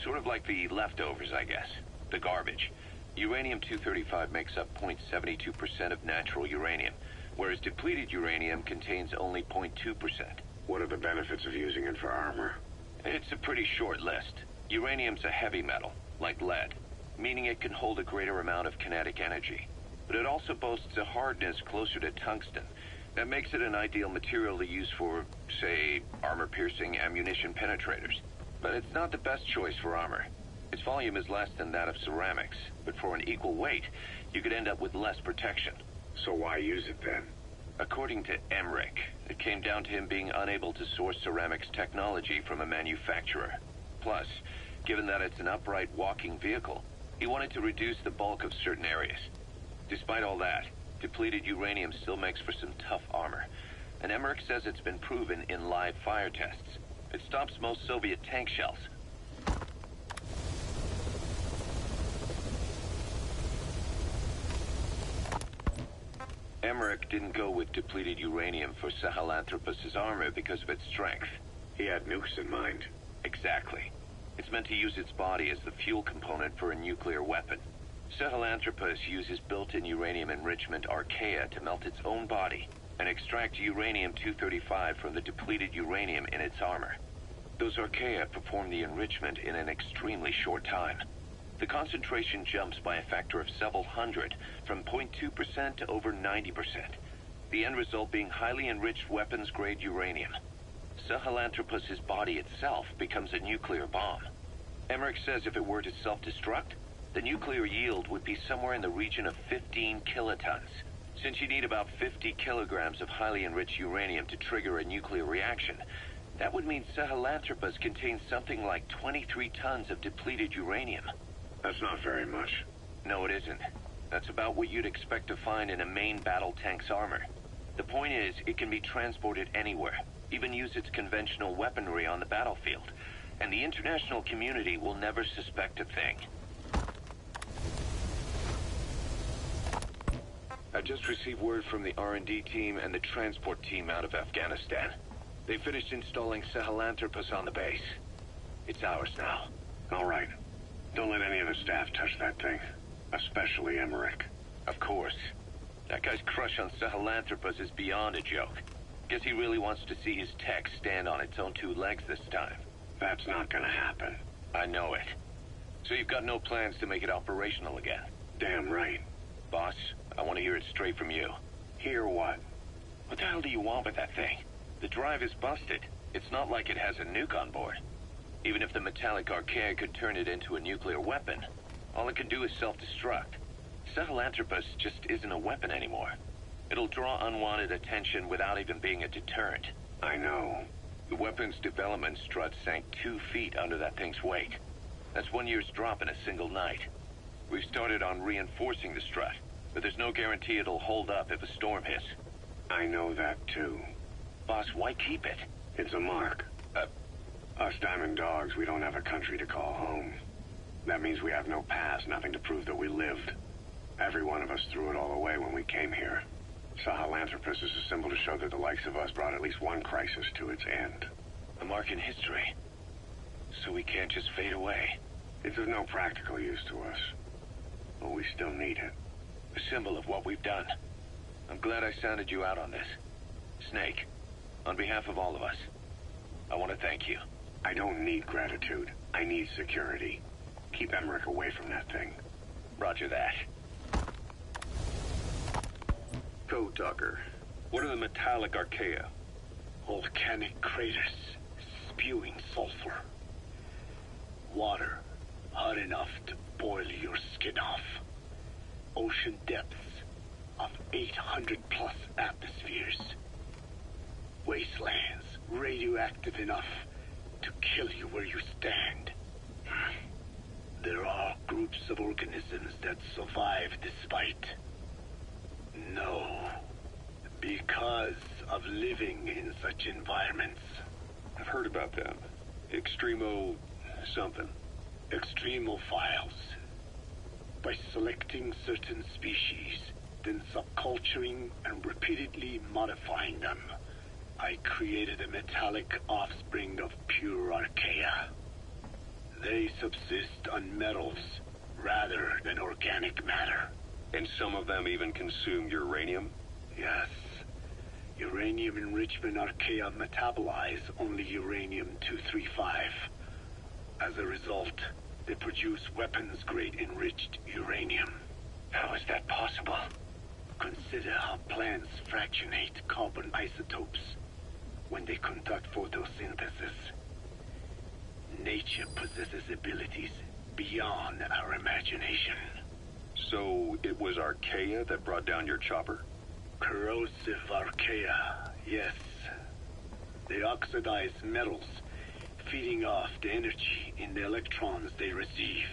Sort of like the leftovers, I guess. The garbage. Uranium-235 makes up 0.72% of natural uranium, whereas depleted uranium contains only 0.2%. What are the benefits of using it for armor? It's a pretty short list. Uranium's a heavy metal, like lead, meaning it can hold a greater amount of kinetic energy. But it also boasts a hardness closer to tungsten. That makes it an ideal material to use for, say, armor-piercing ammunition penetrators. But it's not the best choice for armor. Its volume is less than that of ceramics, but for an equal weight, you could end up with less protection. So why use it then? According to Emmerich, it came down to him being unable to source ceramics technology from a manufacturer. Plus, given that it's an upright walking vehicle, he wanted to reduce the bulk of certain areas. Despite all that, depleted uranium still makes for some tough armor, and Emmerich says it's been proven in live fire tests. It stops most Soviet tank shells. Emmerich didn't go with depleted uranium for Sahelanthropus's armor because of its strength. He had nukes in mind. Exactly. It's meant to use its body as the fuel component for a nuclear weapon. Sahelanthropus uses built-in uranium enrichment archaea to melt its own body and extract uranium-235 from the depleted uranium in its armor. Those archaea perform the enrichment in an extremely short time. The concentration jumps by a factor of several hundred, from 0.2% to over 90%. The end result being highly enriched weapons-grade uranium. Sahelanthropus's body itself becomes a nuclear bomb. Emmerich says if it were to self-destruct, the nuclear yield would be somewhere in the region of 15 kilotons. Since you need about 50 kilograms of highly enriched uranium to trigger a nuclear reaction, that would mean Sahelanthropus contains something like 23 tons of depleted uranium. That's not very much. No, it isn't. That's about what you'd expect to find in a main battle tank's armor. The point is, it can be transported anywhere, even use its conventional weaponry on the battlefield, and the international community will never suspect a thing. I just received word from the R&D team and the transport team out of Afghanistan. They finished installing Sahelanthropus on the base. It's ours now. All right. Don't let any of the staff touch that thing. Especially Emmerich. Of course. That guy's crush on Sahelanthropus is beyond a joke. Guess he really wants to see his tech stand on its own two legs this time. That's not gonna happen. I know it. So you've got no plans to make it operational again? Damn right. Boss, I want to hear it straight from you. Hear what? What the hell do you want with that thing? The drive is busted. It's not like it has a nuke on board. Even if the metallic archaea could turn it into a nuclear weapon, all it can do is self-destruct. Sahelanthropus just isn't a weapon anymore. It'll draw unwanted attention without even being a deterrent. I know. The weapons development strut sank 2 feet under that thing's weight. That's 1 year's drop in a single night. We've started on reinforcing the strut, but there's no guarantee it'll hold up if a storm hits. I know that, too. Boss, why keep it? It's a mark. Us Diamond Dogs, we don't have a country to call home. That means we have no past, nothing to prove that we lived. Every one of us threw it all away when we came here. Sahelanthropus is a symbol to show that the likes of us brought at least one crisis to its end. A mark in history. So we can't just fade away. It's of no practical use to us. But we still need it. A symbol of what we've done. I'm glad I sounded you out on this. Snake, on behalf of all of us, I want to thank you. I don't need gratitude. I need security. Keep Emmerich away from that thing. Roger that. Code Talker, what are the metallic archaea? Volcanic craters spewing sulfur. Water hot enough to boil your skin off. Ocean depths of 800 plus atmospheres. Wastelands radioactive enough to kill you where you stand. There are groups of organisms that survive despite. No, because of living in such environments. I've heard about them. Extremo something. Extremophiles. By selecting certain species, then subculturing and repeatedly modifying them, I created a metallic offspring of pure archaea. They subsist on metals rather than organic matter. And some of them even consume uranium? Yes. Uranium enrichment archaea metabolize only uranium-235. As a result, they produce weapons-grade enriched uranium. How is that possible? Consider how plants fractionate carbon isotopes when they conduct photosynthesis. Nature possesses abilities beyond our imagination. So it was archaea that brought down your chopper? Corrosive archaea, yes. They oxidize metals, feeding off the energy in the electrons they receive.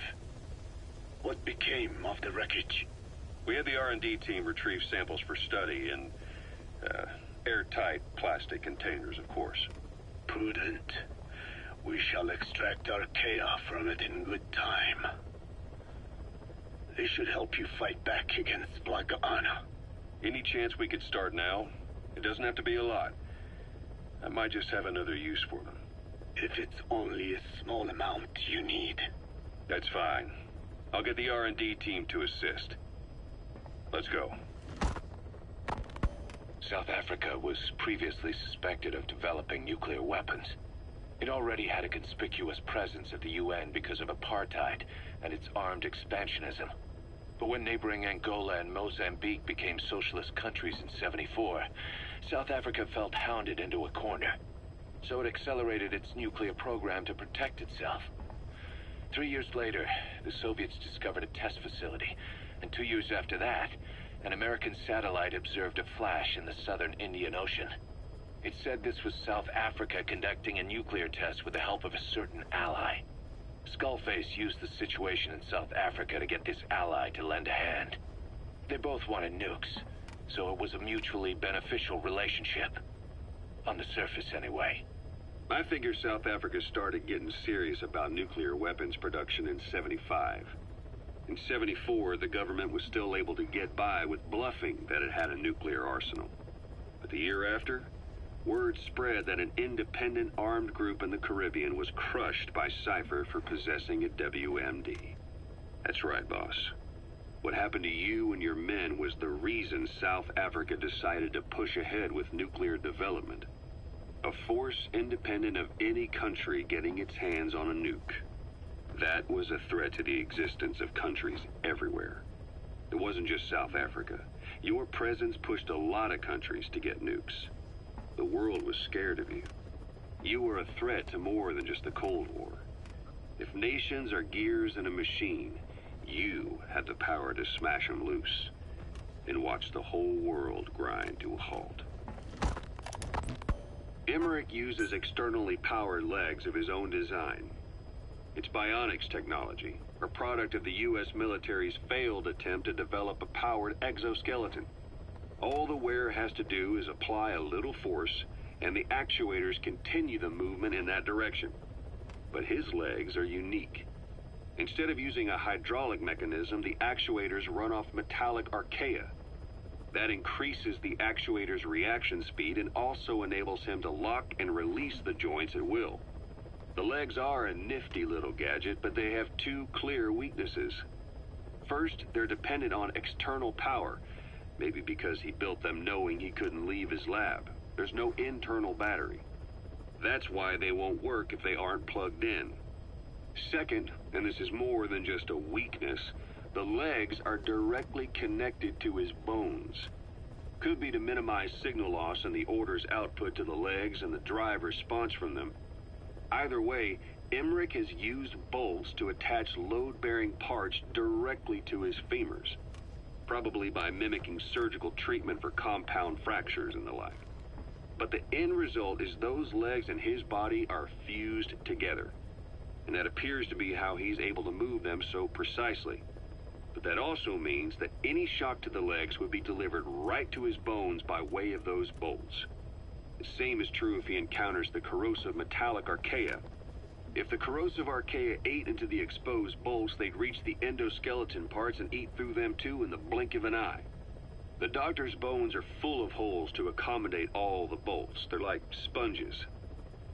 What became of the wreckage? We had the R&D team retrieve samples for study in airtight plastic containers, of course. Prudent. We shall extract archaea from it in good time. They should help you fight back against Black Anna. Any chance we could start now? It doesn't have to be a lot. I might just have another use for them. If it's only a small amount you need. That's fine. I'll get the R&D team to assist. Let's go. South Africa was previously suspected of developing nuclear weapons. It already had a conspicuous presence at the UN because of apartheid and its armed expansionism. But when neighboring Angola and Mozambique became socialist countries in '74, South Africa felt hounded into a corner. So it accelerated its nuclear program to protect itself. 3 years later, the Soviets discovered a test facility, and 2 years after that, an American satellite observed a flash in the southern Indian Ocean. It said this was South Africa conducting a nuclear test with the help of a certain ally. Skullface used the situation in South Africa to get this ally to lend a hand. They both wanted nukes, so it was a mutually beneficial relationship. On the surface, anyway. I figure South Africa started getting serious about nuclear weapons production in '75. In '74, the government was still able to get by with bluffing that it had a nuclear arsenal. But the year after, word spread that an independent armed group in the Caribbean was crushed by Cypher for possessing a WMD. That's right, boss. What happened to you and your men was the reason South Africa decided to push ahead with nuclear development. A force independent of any country getting its hands on a nuke. That was a threat to the existence of countries everywhere. It wasn't just South Africa. Your presence pushed a lot of countries to get nukes. The world was scared of you. You were a threat to more than just the Cold War. If nations are gears in a machine, you had the power to smash them loose and watch the whole world grind to a halt. Emmerich uses externally powered legs of his own design. It's Bionics Technology, a product of the U.S. military's failed attempt to develop a powered exoskeleton. All the wearer has to do is apply a little force, and the actuators continue the movement in that direction. But his legs are unique. Instead of using a hydraulic mechanism, the actuators run off metallic archaea. That increases the actuator's reaction speed and also enables him to lock and release the joints at will. The legs are a nifty little gadget, but they have two clear weaknesses. First, they're dependent on external power, maybe because he built them knowing he couldn't leave his lab. There's no internal battery. That's why they won't work if they aren't plugged in. Second, and this is more than just a weakness, the legs are directly connected to his bones. Could be to minimize signal loss and the order's output to the legs and the drive response from them. Either way, Emmerich has used bolts to attach load-bearing parts directly to his femurs, probably by mimicking surgical treatment for compound fractures and the like. But the end result is those legs and his body are fused together, and that appears to be how he's able to move them so precisely. But that also means that any shock to the legs would be delivered right to his bones by way of those bolts. The same is true if he encounters the corrosive metallic archaea. If the corrosive archaea ate into the exposed bolts, they'd reach the endoskeleton parts and eat through them too in the blink of an eye. The doctor's bones are full of holes to accommodate all the bolts. They're like sponges.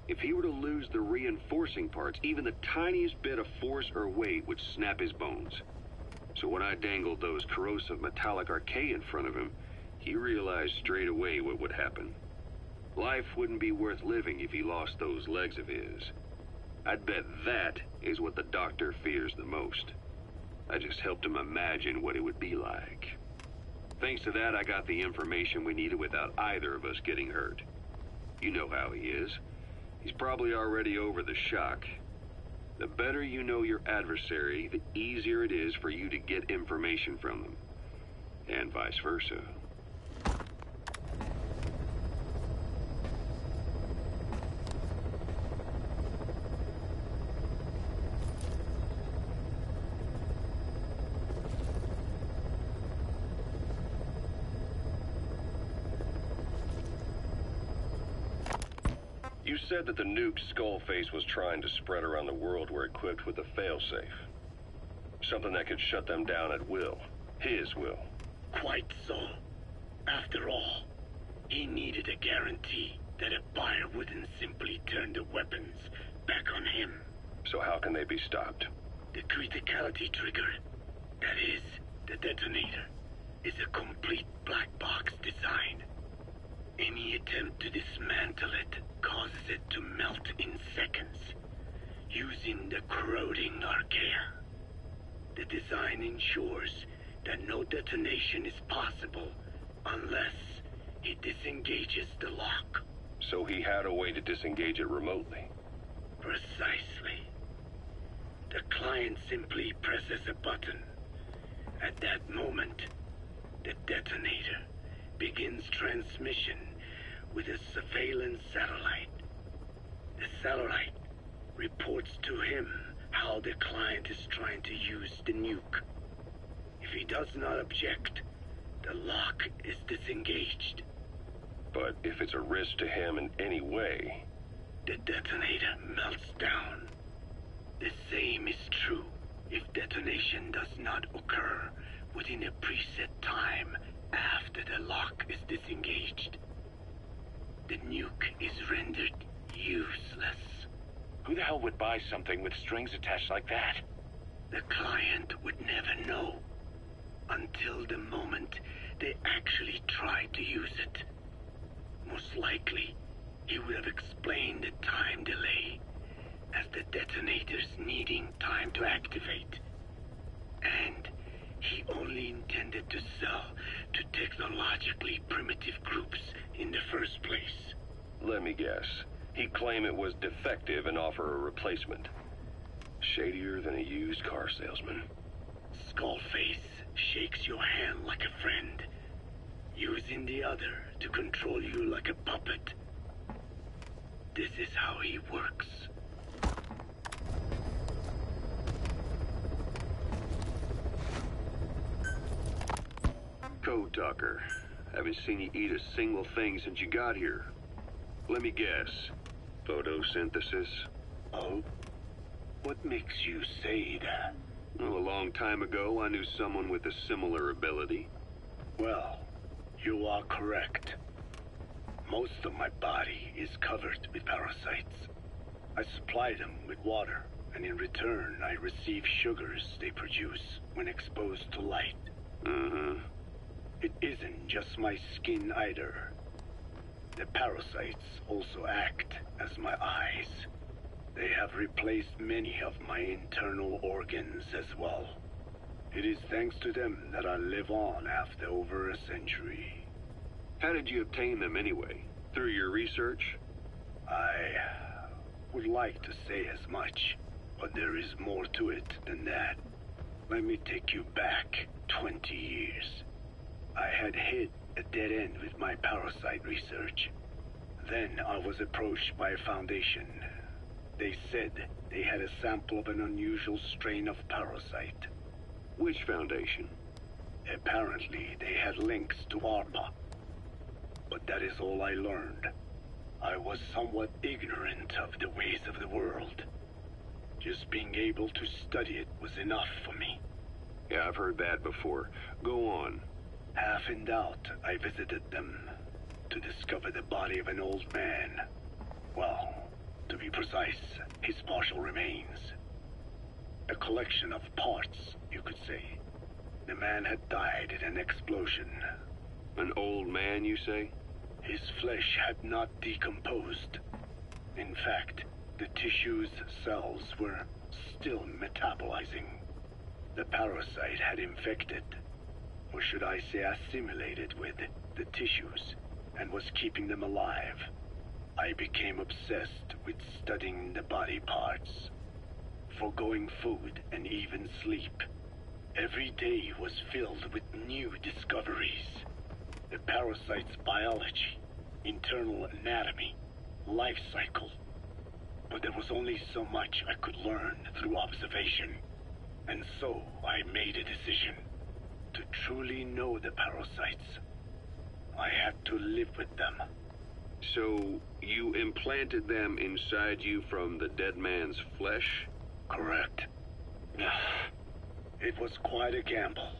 If he were to lose the reinforcing parts, even the tiniest bit of force or weight would snap his bones. So when I dangled those corrosive metallic archaea in front of him, he realized straight away what would happen. Life wouldn't be worth living if he lost those legs of his. I'd bet that is what the doctor fears the most. I just helped him imagine what it would be like. Thanks to that, I got the information we needed without either of us getting hurt. You know how he is. He's probably already over the shock. The better you know your adversary, the easier it is for you to get information from them. And vice versa. You said that the nuke Skullface was trying to spread around the world were equipped with a failsafe. Something that could shut them down at will. His will. Quite so. After all, he needed a guarantee that a buyer wouldn't simply turn the weapons back on him. So how can they be stopped? The criticality trigger, that is, the detonator, is a complete black box design. Any attempt to dismantle it causes it to melt in seconds, using the corroding archaea. The design ensures that no detonation is possible unless he disengages the lock. So he had a way to disengage it remotely. Precisely. The client simply presses a button. At that moment, the detonator begins transmission with a surveillance satellite. The satellite reports to him how the client is trying to use the nuke. If he does not object, the lock is disengaged. But if it's a risk to him in any way... The detonator melts down. The same is true if detonation does not occur within a preset time after the lock is disengaged. The nuke is rendered useless. Who the hell would buy something with strings attached like that? The client would never know until the moment they actually tried to use it. Most likely, he would have explained the time delay as the detonators needing time to activate. And He only intended to sell to technologically primitive groups in the first place. Let me guess. He'd claim it was defective and offer a replacement. Shadier than a used car salesman. Skullface shakes your hand like a friend, using the other to control you like a puppet. This is how he works. Code Talker. Haven't seen you eat a single thing since you got here. Let me guess. Photosynthesis? Oh? What makes you say that? Well, a long time ago, I knew someone with a similar ability. Well, you are correct. Most of my body is covered with parasites. I supply them with water, and in return, I receive sugars they produce when exposed to light. It isn't just my skin either. The parasites also act as my eyes. They have replaced many of my internal organs as well. It is thanks to them that I live on after over a century. How did you obtain them anyway? Through your research? I would like to say as much, but there is more to it than that. Let me take you back 20 years. I had hit a dead end with my parasite research. Then I was approached by a foundation. They said they had a sample of an unusual strain of parasite. Which foundation? Apparently, they had links to ARPA. But that is all I learned. I was somewhat ignorant of the ways of the world. Just being able to study it was enough for me. Yeah, I've heard that before. Go on. Half in doubt, I visited them to discover the body of an old man. Well, to be precise, his partial remains. A collection of parts, you could say. The man had died in an explosion. An old man, you say? His flesh had not decomposed. In fact, the tissue's cells were still metabolizing. The parasite had infected, or should I say assimilated with, the tissues, and was keeping them alive. I became obsessed with studying the body parts, foregoing food and even sleep. Every day was filled with new discoveries. The parasite's biology, internal anatomy, life cycle. But there was only so much I could learn through observation. And so I made a decision. To truly know the parasites, I had to live with them. So, you implanted them inside you from the dead man's flesh? Correct. It was quite a gamble,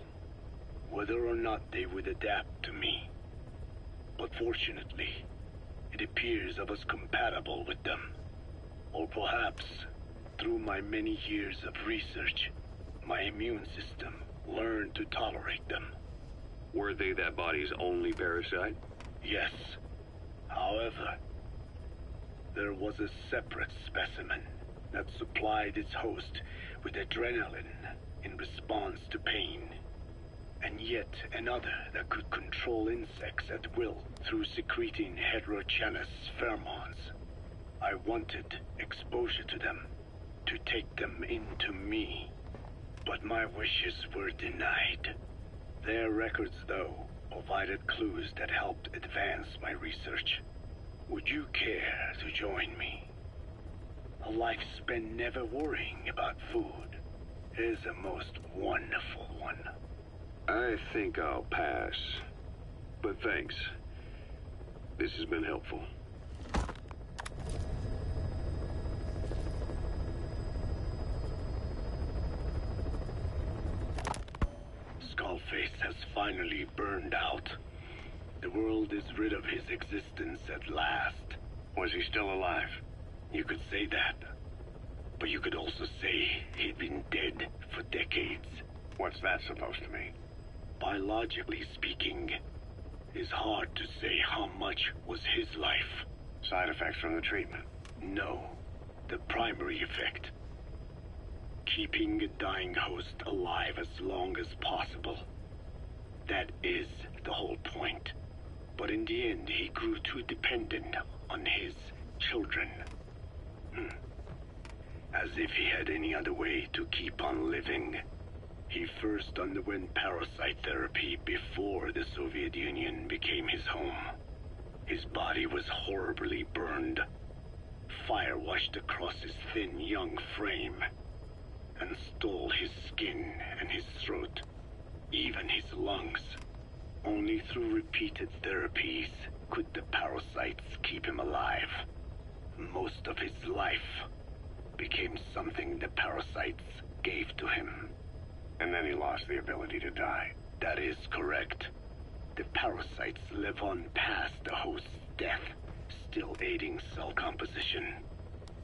whether or not they would adapt to me. But fortunately, it appears I was compatible with them. Or perhaps, through my many years of research, my immune system learned to tolerate them. Were they that body's only parasite? Yes. However, there was a separate specimen that supplied its host with adrenaline in response to pain, and yet another that could control insects at will through secreting heterogeneous pheromones. I wanted exposure to them, to take them into me, but my wishes were denied. Their records, though, provided clues that helped advance my research. Would you care to join me? A life spent never worrying about food is a most wonderful one. I think I'll pass. But thanks. This has been helpful. Skullface has finally burned out. The world is rid of his existence at last. Was he still alive? You could say that. But you could also say he'd been dead for decades. What's that supposed to mean? Biologically speaking, it's hard to say how much was his life. Side effects from the treatment? No. The primary effect. keeping a dying host alive as long as possible. That is the whole point. But in the end, he grew too dependent on his children. As if he had any other way to keep on living. He first underwent parasite therapy before the Soviet Union became his home. His body was horribly burned. Fire washed across his thin young frame and stole his skin and his throat, even his lungs. Only through repeated therapies could the parasites keep him alive. Most of his life became something the parasites gave to him. And then he lost the ability to die. That is correct. The parasites live on past the host's death, still aiding cell composition.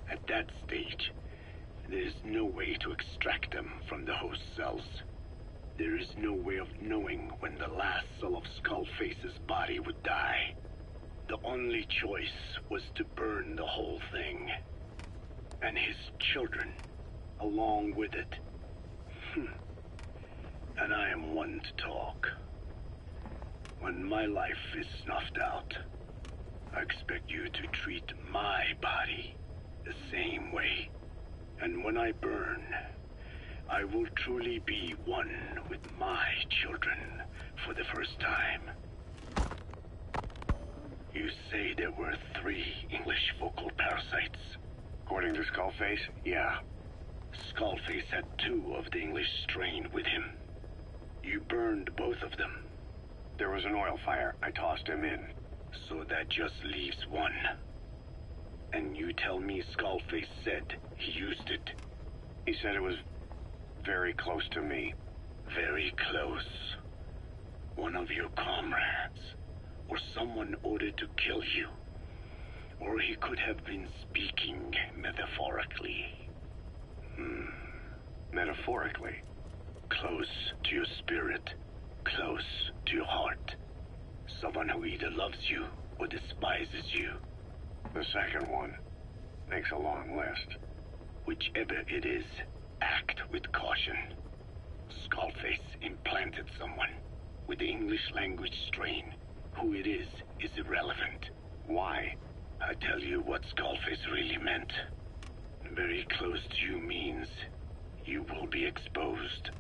At that stage, there is no way to extract them from the host cells. There is no way of knowing when the last cell of Skullface's body would die. The only choice was to burn the whole thing. And his children, along with it. And I am one to talk. When my life is snuffed out, I expect you to treat my body the same way. And when I burn, I will truly be one with my children for the first time. You say there were 3 English vocal parasites. According to Skullface, yeah. Skullface had 2 of the English strain with him. You burned both of them. There was an oil fire. I tossed him in. So that just leaves 1. And you tell me Skullface said he used it. He said it was very close to me. Very close. One of your comrades, or someone ordered to kill you. Or he could have been speaking metaphorically. Metaphorically? Close to your spirit, close to your heart. Someone who either loves you or despises you. The second one makes a long list. Whichever it is, act with caution. Skullface implanted someone with the English language strain. Who it is irrelevant. Why? I tell you what Skullface really meant. Very close to you means you will be exposed.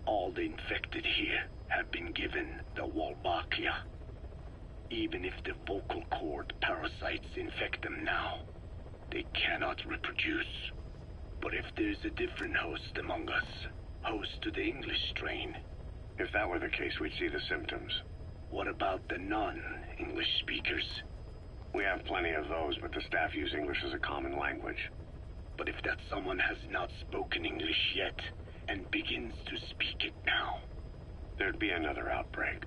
All the infected here have been given the Wolbachia. Even if the vocal cord parasites infect them now, they cannot reproduce. But if there's a different host among us, host to the English strain. If that were the case, we'd see the symptoms. What about the non-English speakers? We have plenty of those, but the staff use English as a common language. But if that someone has not spoken English yet, and begins to speak it now, there'd be another outbreak.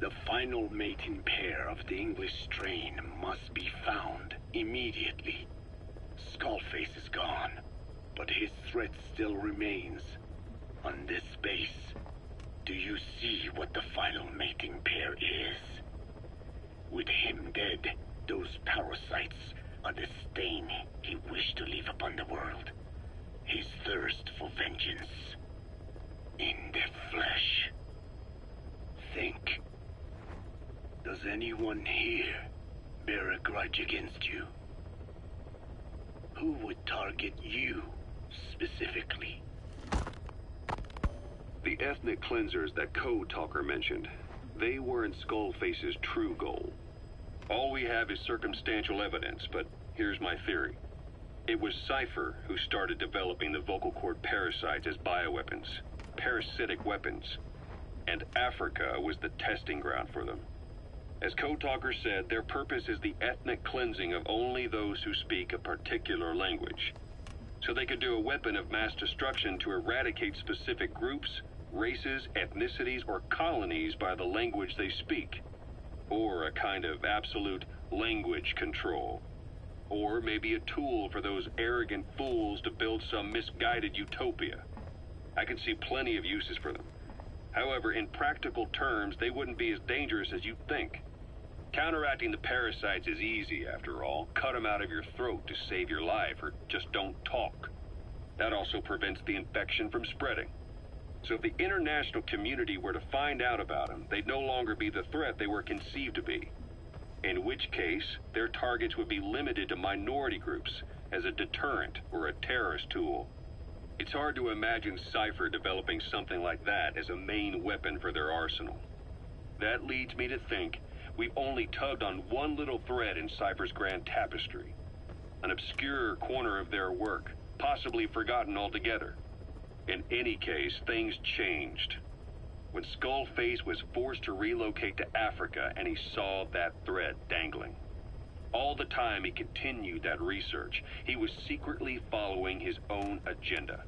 The final mating pair of the English strain must be found immediately. Skullface is gone, but his threat still remains. On this base, do you see what the final mating pair is? With him dead, those parasites are the stain he wished to leave upon the world. His thirst for vengeance. In the flesh. Think. Does anyone here bear a grudge against you? Who would target you, specifically? The ethnic cleansers that Code Talker mentioned, they weren't Skullface's true goal. All we have is circumstantial evidence, but here's my theory. It was Cypher who started developing the vocal cord parasites as bioweapons, parasitic weapons, and Africa was the testing ground for them. As Code Talker said, their purpose is the ethnic cleansing of only those who speak a particular language. So they could do a weapon of mass destruction to eradicate specific groups, races, ethnicities, or colonies by the language they speak. Or a kind of absolute language control. Or maybe a tool for those arrogant fools to build some misguided utopia. I can see plenty of uses for them. However, in practical terms, they wouldn't be as dangerous as you'd think. Counteracting the parasites is easy, after all. Cut them out of your throat to save your life, or just don't talk. That also prevents the infection from spreading. So if the international community were to find out about them, they'd no longer be the threat they were conceived to be. In which case, their targets would be limited to minority groups as a deterrent or a terrorist tool. It's hard to imagine Cypher developing something like that as a main weapon for their arsenal. That leads me to think we've only tugged on one little thread in Cypher's grand tapestry. An obscure corner of their work, possibly forgotten altogether. In any case, things changed. When Skullface was forced to relocate to Africa and he saw that thread dangling. All the time he continued that research, he was secretly following his own agenda.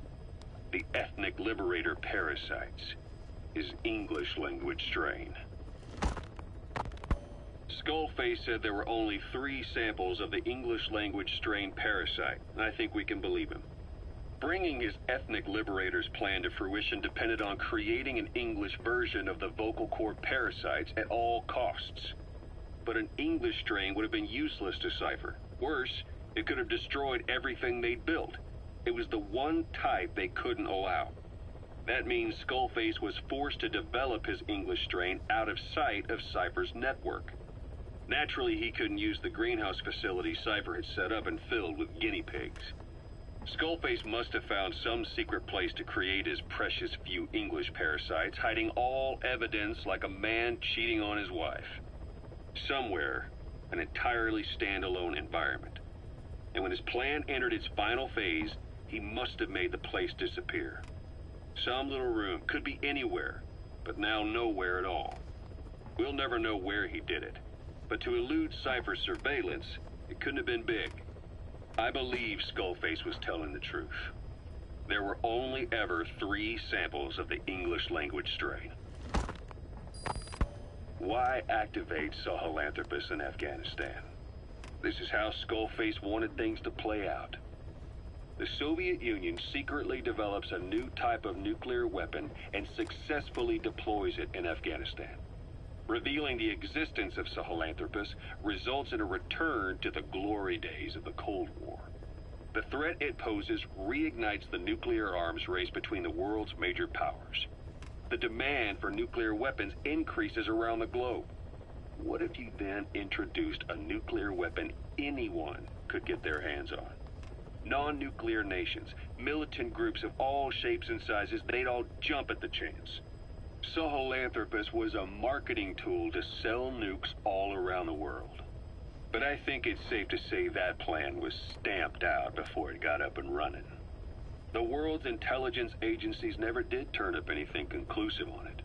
The ethnic liberator parasites, his English language strain. Skullface said there were only 3 samples of the English language strain parasite, and I think we can believe him. Bringing his ethnic liberator's plan to fruition depended on creating an English version of the vocal cord parasites at all costs. But an English strain would have been useless to Cypher. Worse, it could have destroyed everything they'd built. It was the one type they couldn't allow. That means Skullface was forced to develop his English strain out of sight of Cypher's network. Naturally, he couldn't use the greenhouse facility Cypher had set up and filled with guinea pigs. Skullface must have found some secret place to create his precious few English parasites, hiding all evidence like a man cheating on his wife. Somewhere, an entirely standalone environment. And when his plan entered its final phase, he must have made the place disappear. Some little room, could be anywhere, but now nowhere at all. We'll never know where he did it, but to elude Cypher's surveillance, it couldn't have been big. I believe Skullface was telling the truth. There were only ever 3 samples of the English language strain. Why activate Sahelanthropus in Afghanistan? This is how Skullface wanted things to play out. The Soviet Union secretly develops a new type of nuclear weapon and successfully deploys it in Afghanistan. Revealing the existence of Sahelanthropus results in a return to the glory days of the Cold War. The threat it poses reignites the nuclear arms race between the world's major powers. The demand for nuclear weapons increases around the globe. What if you then introduced a nuclear weapon anyone could get their hands on? Non-nuclear nations, militant groups of all shapes and sizes, they'd all jump at the chance. Sahelanthropus was a marketing tool to sell nukes all around the world. But I think it's safe to say that plan was stamped out before it got up and running. The world's intelligence agencies never did turn up anything conclusive on it.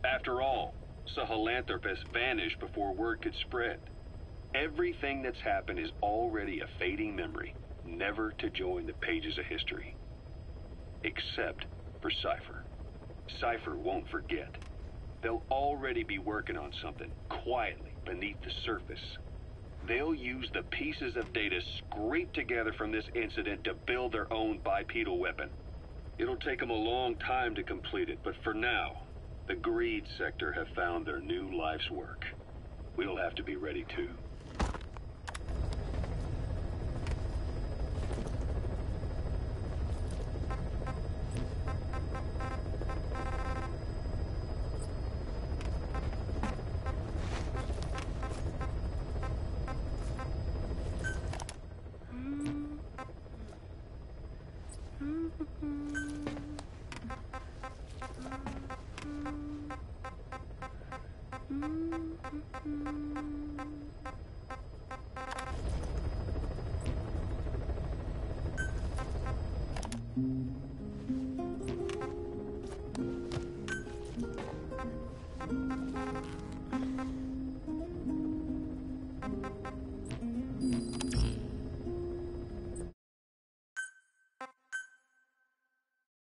After all, Sahelanthropus vanished before word could spread. Everything that's happened is already a fading memory, never to join the pages of history. Except for Cypher. Cypher won't forget. They'll already be working on something, quietly, beneath the surface. They'll use the pieces of data scraped together from this incident to build their own bipedal weapon. It'll take them a long time to complete it, but for now, the greed sector have found their new life's work. We'll have to be ready too.